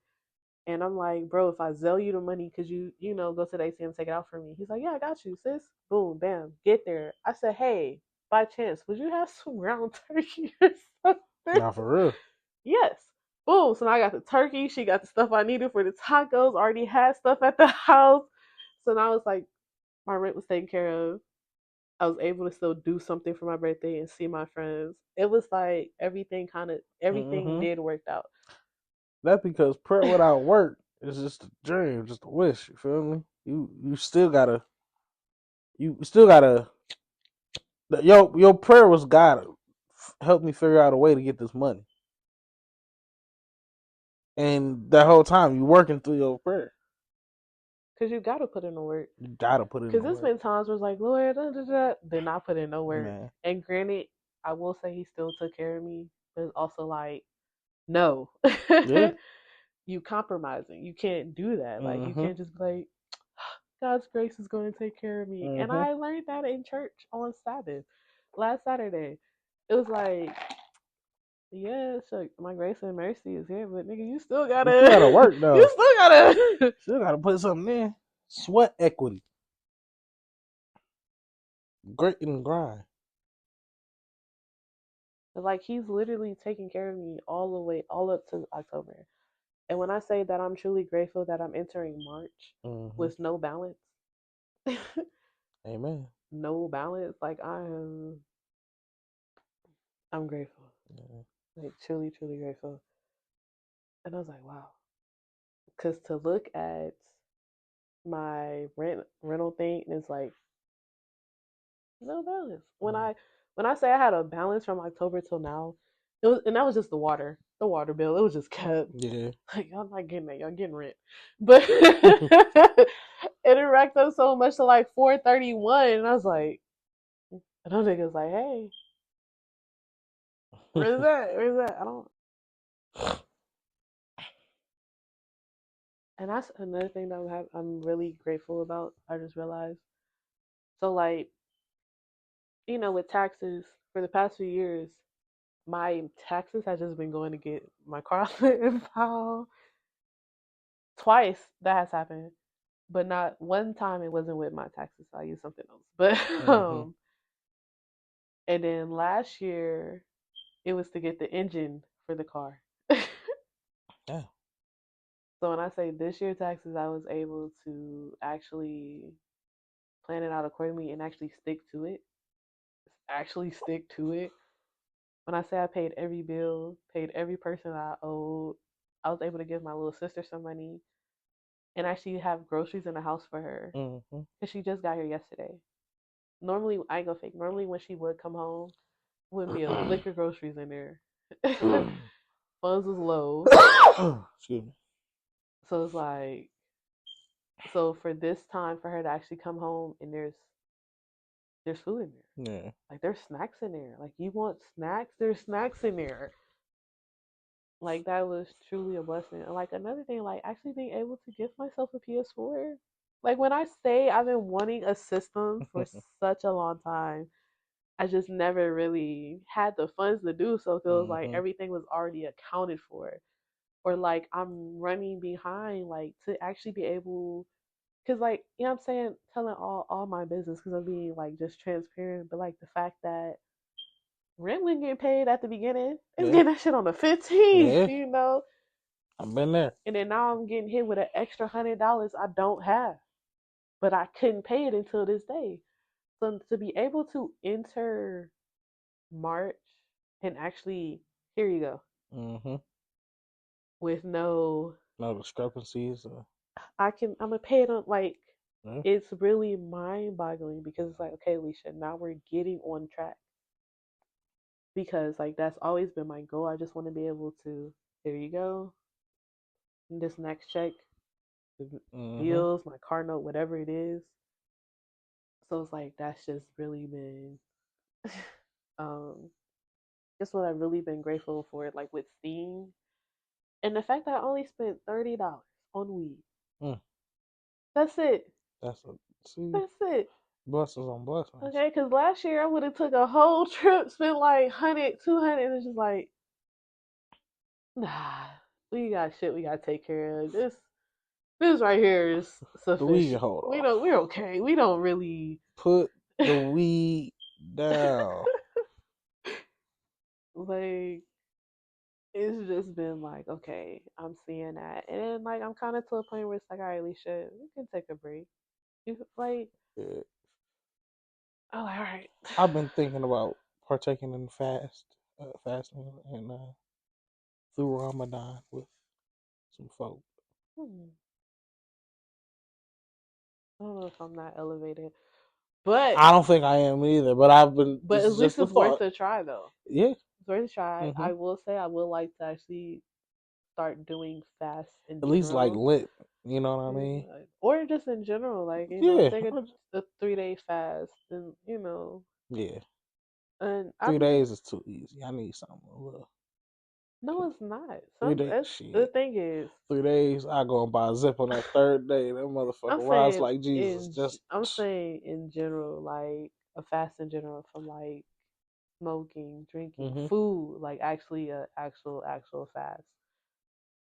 and I'm like, bro, if I Zelle you the money, could you, go to the ATM take it out for me? He's like, yeah, I got you, sis. Boom, bam, get there. I said, hey, by chance, would you have some ground turkey or something? Not for real. Yes. Boom. So now I got the turkey. She got the stuff I needed for the tacos. Already had stuff at the house. So now it's like my rent was taken care of. I was able to still do something for my birthday and see my friends. It was like everything Mm-hmm. did work out. That's because prayer without work is just a dream, just a wish. You feel me? You still gotta your prayer was God help me figure out a way to get this money. And that whole time you working through your prayer. Because you got to put in the work. You gotta put in Because the there's work. been times where it's like, Lord, da, da, da, did not put in no work. Man. And granted, I will say he still took care of me. But it's also like, no. Yeah. You compromising. You can't do that. Like you Mm-hmm. can't just be like, God's grace is going to take care of me. And Mm-hmm. I learned that in church on Sabbath, last Saturday. It was like, yeah, so my grace and mercy is here, but nigga, you still You still gotta gotta, work you though. still gotta. Still gotta put something in. Sweat equity. Grit and grind. Like he's literally taking care of me all the way, all up to October. And when I say that I'm truly grateful that I'm entering March Mm-hmm. with no balance, Amen. no balance, like I'm grateful. Yeah. Like truly, truly grateful. And I was like, wow. Because to look at my rental thing, and it's like no balance. When I say I had a balance from October till now, and that was just the water bill. It was just kept Yeah. like y'all not getting that, y'all getting rent, but it racked up so much to like 431, and I was like, and those niggas like, hey, where's that? Where's that? I don't. And that's another thing that I'm really grateful about. I just realized. So like with taxes for the past few years, my taxes has just been going to get my car filed. Twice that has happened, but not one time it wasn't with my taxes. So I used something else. But Mm-hmm. and then last year it was to get the engine for the car. So Yeah. when I say this year taxes, I was able to actually plan it out accordingly and actually stick to it. Actually stick to it. When I say I paid every bill, paid every person I owed, I was able to give my little sister some money and actually have groceries in the house for her Mm-hmm. because she just got here yesterday. Normally, I ain't gonna fake. Normally, when she would come home, wouldn't be a lick of groceries in there. Funds was low, Excuse me. so it's like, so for this time for her to actually come home and there's food in there. Yeah. Like there's snacks in there. Like you want snacks? There's snacks in there. Like that was truly a blessing. And like another thing, like actually being able to give myself a PS4. Like when I say I've been wanting a system for such a long time, I just never really had the funds to do so. It feels like Mm-hmm. everything was already accounted for, or like I'm running behind, like to actually be able. Cause like I'm saying, telling all my business because I'm being like just transparent, but like the fact that rent wasn't getting paid at the beginning, it's Yeah. getting that shit on the 15th, Yeah. I've been there. And then now I'm getting hit with an extra $100 I don't have, but I couldn't pay it until this day. So to be able to enter March and actually, here you go, Mm-hmm. with no, No discrepancies. I'm gonna pay it on, like, Yeah. it's really mind boggling because it's like, okay, Alicia, now we're getting on track because like that's always been my goal. I just want to be able to, there you go, this next check, the Mm-hmm. bills, my car note, whatever it is. So it's like that's just really been um just what I've really been grateful for, like with Steam. And the fact that I only spent $30 on weed. Mm. That's it. That's a see That's it. blessings on blessings. Okay, because last year I would have took a whole trip, spent like 100, 200, and it's just like, nah, we got shit we gotta take care of. This right here is The weed sufficient. hold We off. don't, we're okay. We don't really Put the weed down. like, it's just been like, okay, I'm seeing that. And then like I'm kinda to a point where it's like, all right, Alicia, we can take a break. You like, Yeah. oh, all right. I've been thinking about partaking in the fasting, and through Ramadan with some folk. Hmm, I don't know if I'm not elevated. But I don't think I am either, but I've been. but This at is just least a it's worth thought. a try though. Yeah. It's worth a try. Hmm. I will say I would like to actually start doing fast in At least like general. lit. You know what I Yeah, mean? or just in general, like, Yeah. take a 3 day fast, and Yeah. and I've 3 been, days is too easy. I need something a little. no, it's not. 3 days, It's, the shit. thing is, 3 days, I go and buy a zip on that third day. That I'm motherfucker rides saying like Jesus. Just I'm saying in general, like a fast in general from like smoking, drinking, hmm food, like actually a actual fast.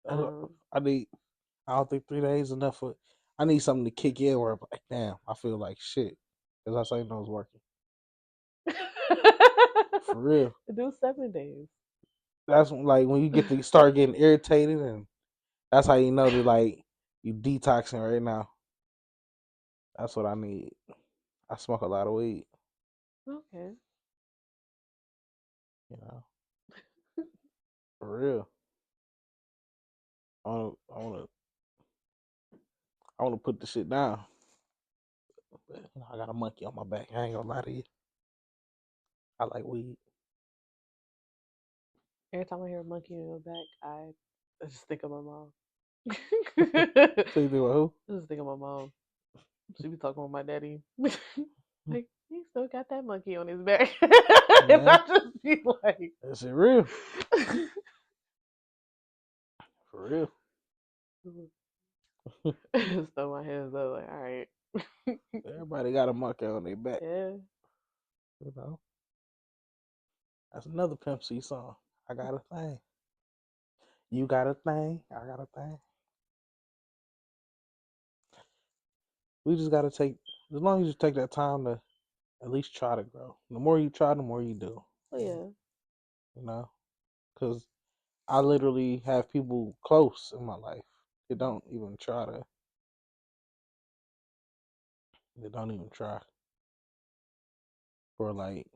Um, I need. I don't think 3 days is enough for. I need something to kick in where I'm like, damn, I feel like shit because I say no is working for real. do 7 days. That's like when you get to start getting irritated, and that's how you know that like you detoxing right now. That's what I need. I smoke a lot of weed, Okay. you know, for real. I want to, I want to put the shit down. But, I got a monkey on my back. I ain't gonna lie to you. I like weed. Every time I hear a monkey in your back, I just think of my mom. So you think about who? I just think of my mom. She be talking about my daddy. Like, he still got that monkey on his back. And Yeah, I just be like, that shit real. For real. just throw my hands up, like, all right. Everybody got a monkey on their back. Yeah. You know, that's another Pimp C song. I got a thing. You got a thing. I got a thing. We just gotta take, as long as you take that time to at least try to grow. The more you try, the more you do. Oh, yeah. You know, because I literally have people close in my life that don't even try to. They don't even try for like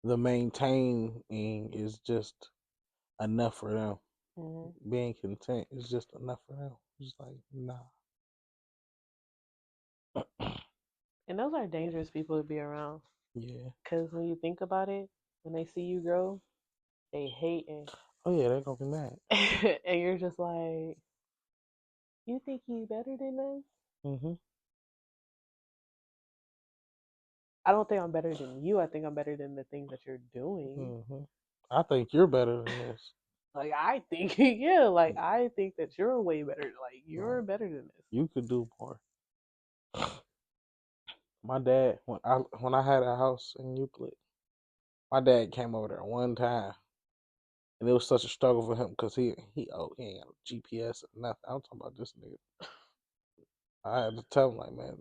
the maintaining is just enough for them. Hmm. Being content is just enough for them. It's like nah. And those are dangerous people to be around. Yeah. Because when you think about it, when they see you grow, they hating. Oh yeah, they're gonna be mad. And you're just like, you think you better than us? Mm-hmm. I don't think I'm better than you. I think I'm better than the things that you're doing. Mm-hmm. I think you're better than this. Like, I think, yeah, like I think that you're way better. Like, you're Like better than this. you could do more. My dad, when I had a house in Euclid, my dad came over there one time, and it was such a struggle for him because he ain't got a GPS or nothing. I'm talking about this nigga. I had to tell him like, man,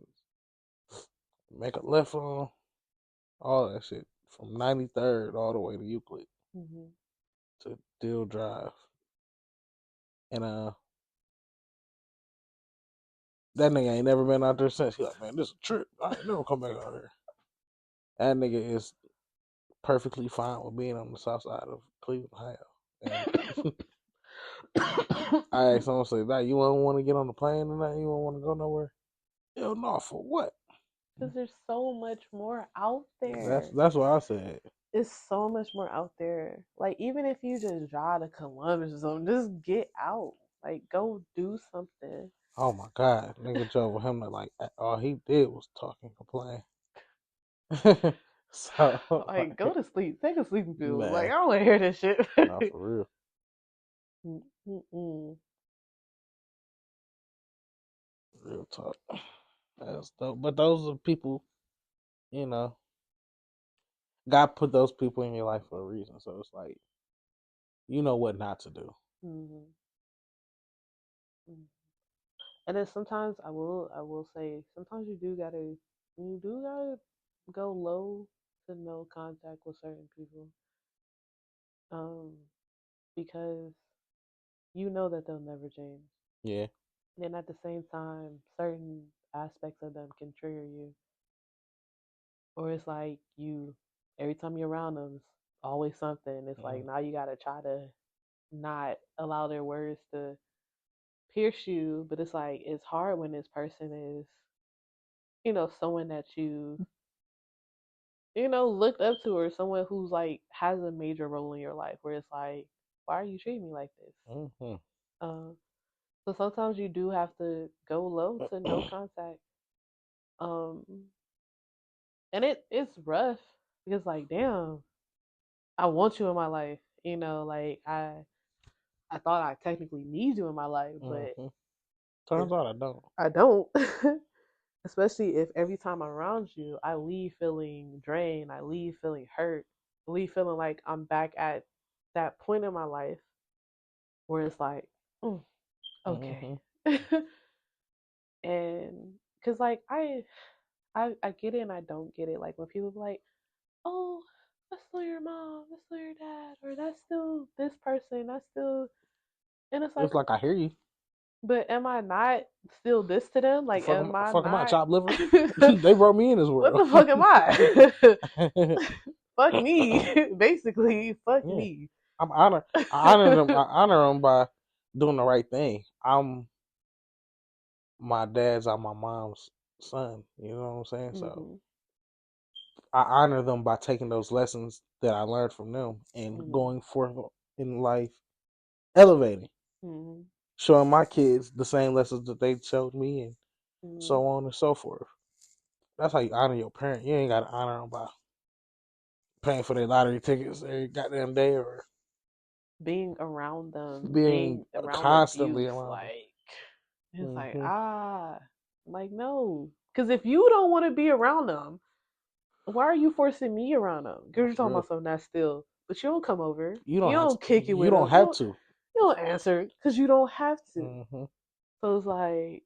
make a left on all that shit from 93rd all the way to Euclid Hmm. to Dill Drive. And that nigga ain't never been out there since. He like, man, this is a trip. I ain't never come back out here. That nigga is perfectly fine with being on the south side of Cleveland, Ohio. And I asked someone, say, "That you don't want to get on the plane tonight? You don't want to go nowhere?" Hell no, for what? Because there's so much more out there. That's what I said. It's so much more out there. Like even if you just drive to Columbus or something, just get out. Like go do something. Oh my god, nigga drove with him like all he did was talk and complain. So Like go to sleep. Take a sleeping pill. Like I man, don't want to hear this shit. not for real, Mm-mm. real talk. That's dope. But those are people, you know, God put those people in your life for a reason. So it's like you know what not to do. Mhm. And then sometimes I will say sometimes you do gotta go low to no contact with certain people. Um, because you know that they'll never change. Yeah. And then at the same time, certain aspects of them can trigger you. Or it's like you every time you're around them, it's always something. It's like Mm, now you gotta try to not allow their words to pierce you, but it's like it's hard when this person is, someone that looked up to, or someone who's like has a major role in your life where it's like, why are you treating me like this? mm-hmm. Um, so sometimes you do have to go low to no contact. Um, and it's rough because like, damn, I want you in my life. Like I thought I technically need you in my life, but Mm-hmm. if Turns out I don't. I don't, especially if every time I'm around you, I leave feeling drained, I leave feeling hurt, I leave feeling like I'm back at that point in my life where it's like, mm, okay. Mm-hmm. And because like I get it and I don't get it. Like when people be like, oh, that's still your mom, that's still your dad, or that's still this person, that's still, and it's like, It's like I hear you. but am I not still this to them? Like, am I Fuck 'em out, not? chopped liver. They brought me in this What world. the fuck am I? Fuck me, basically. Fuck Yeah, me. I'm honor. I honor them. I honor them by doing the right thing. I'm my dad's. I'm my mom's son. You know what I'm saying? So Mhm. I honor them by taking those lessons that I learned from them and Mhm. going forth in life, elevating, Mhm. showing my kids the same lessons that they showed me, and Mhm. so on and so forth. That's how you honor your parent. You ain't got to honor them by paying for their lottery tickets every goddamn day or Being around them, being being around constantly abuse, around them. like it's like Mm-hmm. like no, because if you don't want to be around them, why are you forcing me around them? Because Not you're for talking real. about something that's still, but you don't come over, You you don't have to. don't kick it You with don't them, you have don't, to. you don't answer because you don't have to. Mm-hmm. So it's like,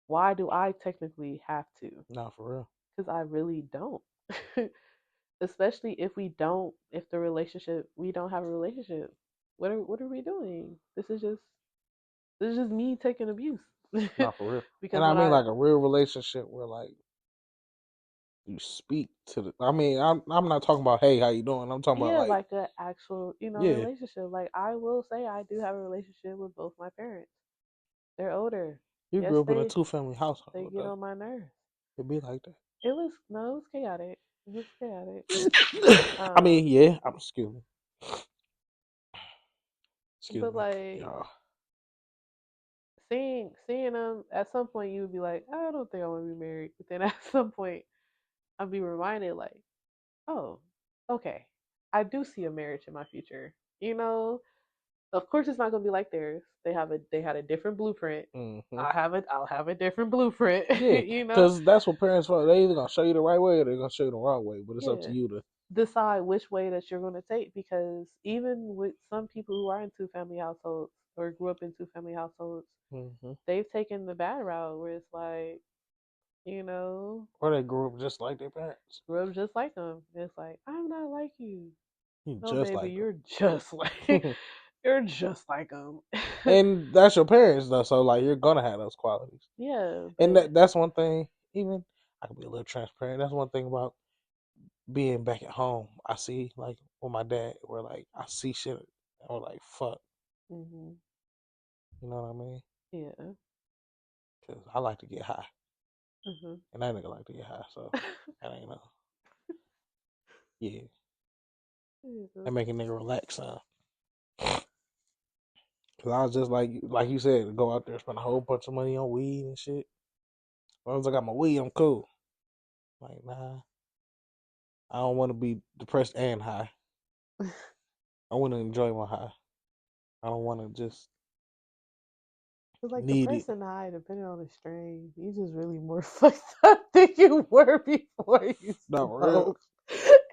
why do I technically have to? Not for real. Because I really don't. Especially if the relationship, we don't have a relationship. What are we doing? This is just me taking abuse. Not for real. And Because I when mean I like a real relationship where like you speak to the. I mean I'm not talking about hey how you doing. I'm talking about yeah, like like a actual, yeah relationship. Like I will say I do have a relationship with both my parents. They're older. you Yes, grew up in a they 2 family they household get though. on my nerves. It'd be like It was no, it was chaotic. It was chaotic. that. I mean Um, yeah. I'm excuse me. Excuse but me, like y'all. seeing them at some point, you would be like, I don't think I want to be married. But then at some point, I'd be reminded like, oh, okay, I do see a marriage in my future. Of course, it's not gonna be like theirs. They had a different blueprint. Mm-hmm. I'll have a different blueprint. Yeah, because that's what parents for. They either gonna show you the right way or they're gonna show you the wrong way. But it's up to Yeah. you to. Decide which way that you're gonna take, because even with some people who are in two family households or grew up in two family households, Mm-hmm. they've taken the bad route where it's like, you know, Or they grew up just like their parents. grew up just like them. It's like, I'm not like you. You No, just baby, like them. you're just like You're just like them. And that's your parents though, so like you're gonna have those qualities. Yeah, And but that's one thing. Even I can be a little transparent. That's one thing about being back at home. I see like with my dad, where like I see shit, and I'm like, fuck, hmm you know what I mean? yeah. Because I like to get high, hmm and that nigga like to get high, so that ain't no, yeah, yeah. that make a nigga relax, son. Cause I was just like you said, go out there spend a whole bunch of money on weed and shit. As long as I got my weed, I'm cool. Like, nah, I don't want to be depressed and high. I want to enjoy my high. I don't want to just It's like the need it. person high, depending on the strain, you just really more fucked up than you were before you No, for real. smoked.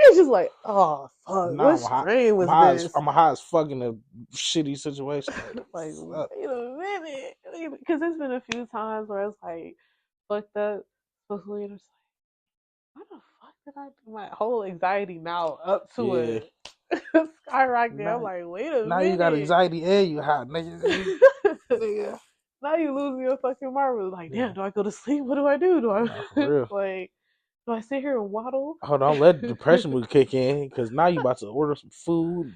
It's just like, oh fuck, Nah, what strain I'm was high as this? I'm high as fuck in a shitty situation. Like, Like, fuck. wait a minute, because there's been a few times where it's like fucked up, supposedly, and it's like, what the fuck did I do? My whole anxiety now up to Yeah. a skyrocket. I'm Now, like, wait a now you got minute. anxiety and you hot, nigga. Nigga. Now you lose your fucking marbles. Like, damn, Yeah. do I go to sleep? What do I do? Do I Nah, for real. like? Do I sit here and waddle? Hold on, let depression will kick in because now you about to order some food,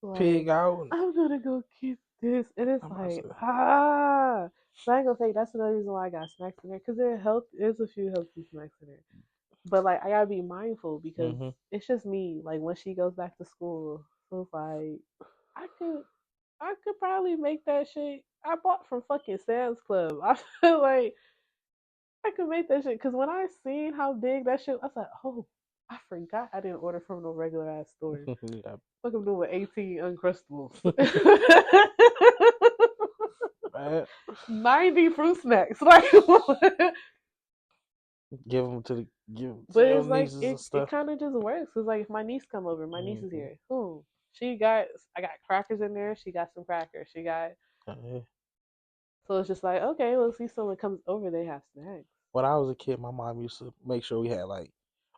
Like, pig out. And I'm gonna go get this, and it's I'm about like, to. ah. So I ain't gonna say that's another reason why I got snacks in there because there's a few healthy snacks in there. But like, I gotta be mindful because Mm-hmm. it's just me. Like when she goes back to school, so it's like I could I could probably make that shit I bought from fucking Sam's Club. I feel like I could make that shit because when I seen how big that shit, I was like, oh, I forgot I didn't order from no regular ass store. Yeah. Fuck, I'm doing 18 Uncrustables, Man, 90 fruit snacks, like. give them to But your it's like nieces and it stuff. kind of just works. Cause like if my niece come over, my niece is Mm-hmm. here. She got I got crackers in there. She got some crackers. She got Yeah. so it's just like okay, well, see someone comes over, they have snacks. When I was a kid, my mom used to make sure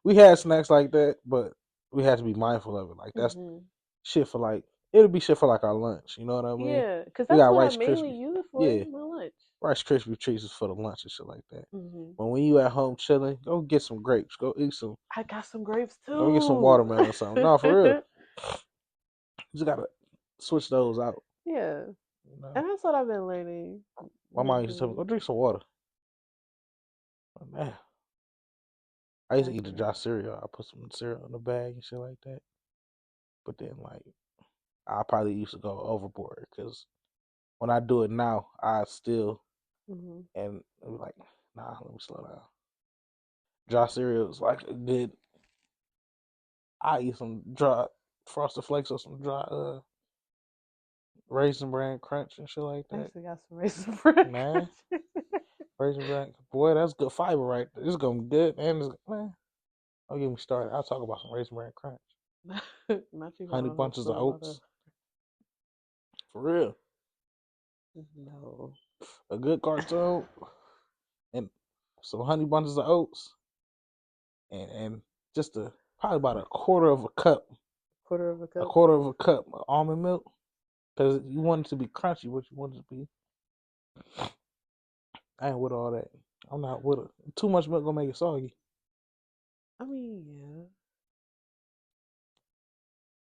we had snacks like that, but we had to be mindful of it. Like that's hmm shit for like it'll be shit for like our lunch. You know what I mean? Yeah, cause We that's got what I Rice mainly Krispie. use it for Yeah, my lunch. Rice Krispie treats is for the lunch and shit like that. hmm But when you at home chilling, go get some grapes. Go eat some. I got some grapes Go get some too. watermelon or something. No, for real. You just gotta switch those out. Yeah, You know, and that's what I've been learning. my mom Been used to tell me, go doing. drink some water. But man, I used to eat the Gotcha. dry cereal. I put some cereal in the bag and shit like that. But then like I probably used to go overboard because when I do it now, I still hmm and I'm like, nah, let me slow down. Dry cereal is like a good. I eat some dry frosted flakes or some dry raisin bran crunch and shit like I that. actually got some raisin bread Man, crunch. raisin bran, boy, that's good fiber right there. It's gonna be good. And man, don't get me started. I'll talk about some raisin bran crunch, Not you honey going bunches of through a lot of oats, for real. no. A good cartoon and some honey bunches of oats and just probably about Quarter of a a cup. quarter of a cup of almond milk because you want it to be crunchy, what you want it to be. I ain't with all that. I'm not with it. Too much milk gonna make it soggy. I mean, yeah.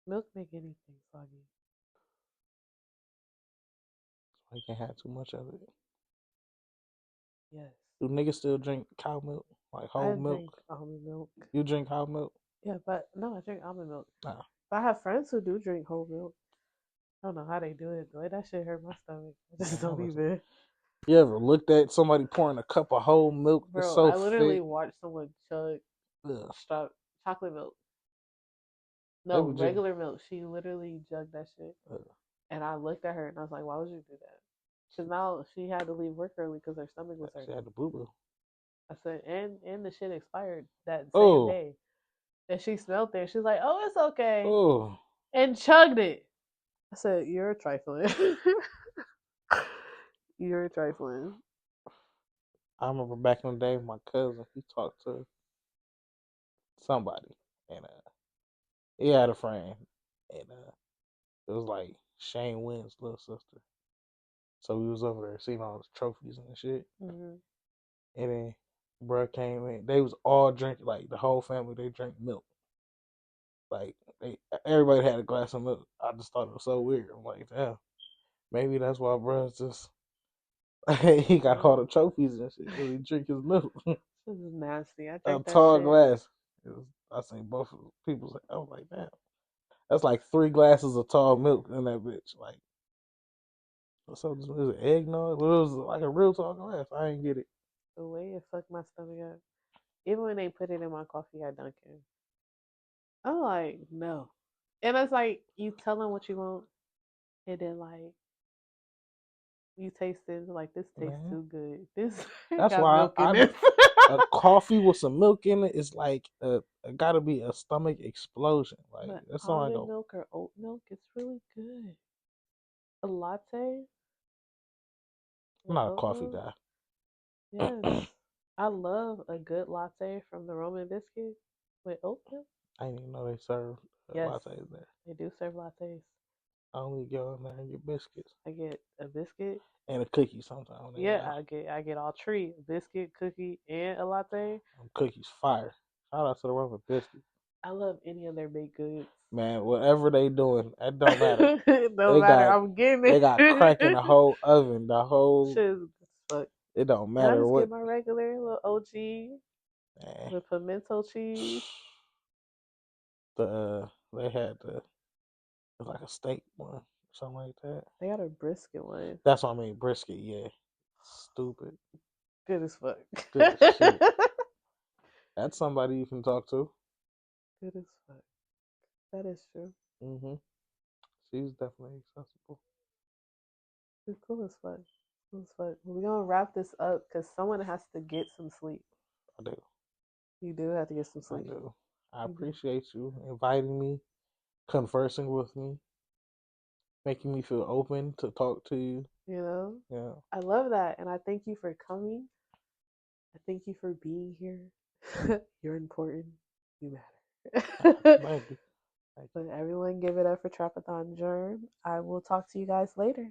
Milk make anything soggy. So you can't have too much of it. Yes. Do niggas still drink cow milk? Like I whole drink milk? almond milk. You drink cow milk? Yeah, but no, I drink almond milk. Nah. But I have friends who do drink whole milk. I don't know how they do it. The way that shit hurt my stomach. I just don't Man, even. you ever looked at somebody pouring a cup of whole milk? It's Bro, so I literally thick. watched someone chug Ugh. chocolate milk. They No, be drinking. regular milk. She literally jugged that shit. Ugh. And I looked at her and I was like, why would you do that? Because now she had to leave work early because her stomach was She hurting. had the boo boo. I said, and the shit expired that same Oh, day. And she smelled it. She's like, oh, it's okay. oh. And chugged it. I said, you're trifling. You're trifling. I remember back in the day, my cousin, he talked to somebody, and he had a friend, and it was like Shane Wynn's little sister. So we was over there seeing all the trophies and shit. Mm-hmm. And then bruh came in. They was all drinking, like the whole family, they drank milk. Like everybody had a glass of milk. I just thought it was so weird. I'm like, damn, maybe that's why bruh's just he got all the trophies and shit because he drink his milk. This is nasty. I A drank that tall shit. glass. I seen both of people. I was like, damn, that's like 3 glasses of tall milk in that bitch. Like, what's up? Is it eggnog? Well, it was like a real tall glass. I ain't get it. The way it fucked my stomach up. Even when they put it in my coffee at Dunkin', I'm like, no. And it's like you tell them what you want, and then like you taste it, like this tastes Man, too good. This that's got why milk in this. a coffee with some milk in it is like it gotta be a stomach explosion. Like But that's all I almond go. milk or oat milk, it's really good. A latte I'm with not a oat coffee milk, guy. yes. I love a good latte from the Roman biscuit with oat milk. I didn't even know they serve Yes, lattes there. they do serve lattes. I only go in there and get biscuits I get a biscuit. and a cookie sometimes when they Yeah, got I get all three: a biscuit, cookie, and a latte. them cookies fire. Shout out to the Roman biscuits. I love any of their baked goods. Man, whatever they doing, it don't matter. It don't They matter. got I'm getting they got crack in it. the whole oven. The whole Shit is good as fuck. it don't And I matter just get what. my regular little OG Man, with pimento cheese. they had it's like a steak one, something like that. They got a brisket one. That's what I mean, brisket. Yeah, stupid, Good as fuck. good as shit. That's somebody you can talk to. Good as fuck. That is true. Hmm. She's definitely accessible. It's cool as fuck. Cool as fuck. We're gonna wrap this up because someone has to get some sleep. I do. You do have to get some I sleep. do. I You do. appreciate you inviting me, conversing with me, making me feel open to talk to you. You know? Yeah. I love that. And I thank you for coming. I thank you for being here. You're important. You matter. Thank you. Thank you. But everyone give it up for Trapathonjerm. I will talk to you guys later.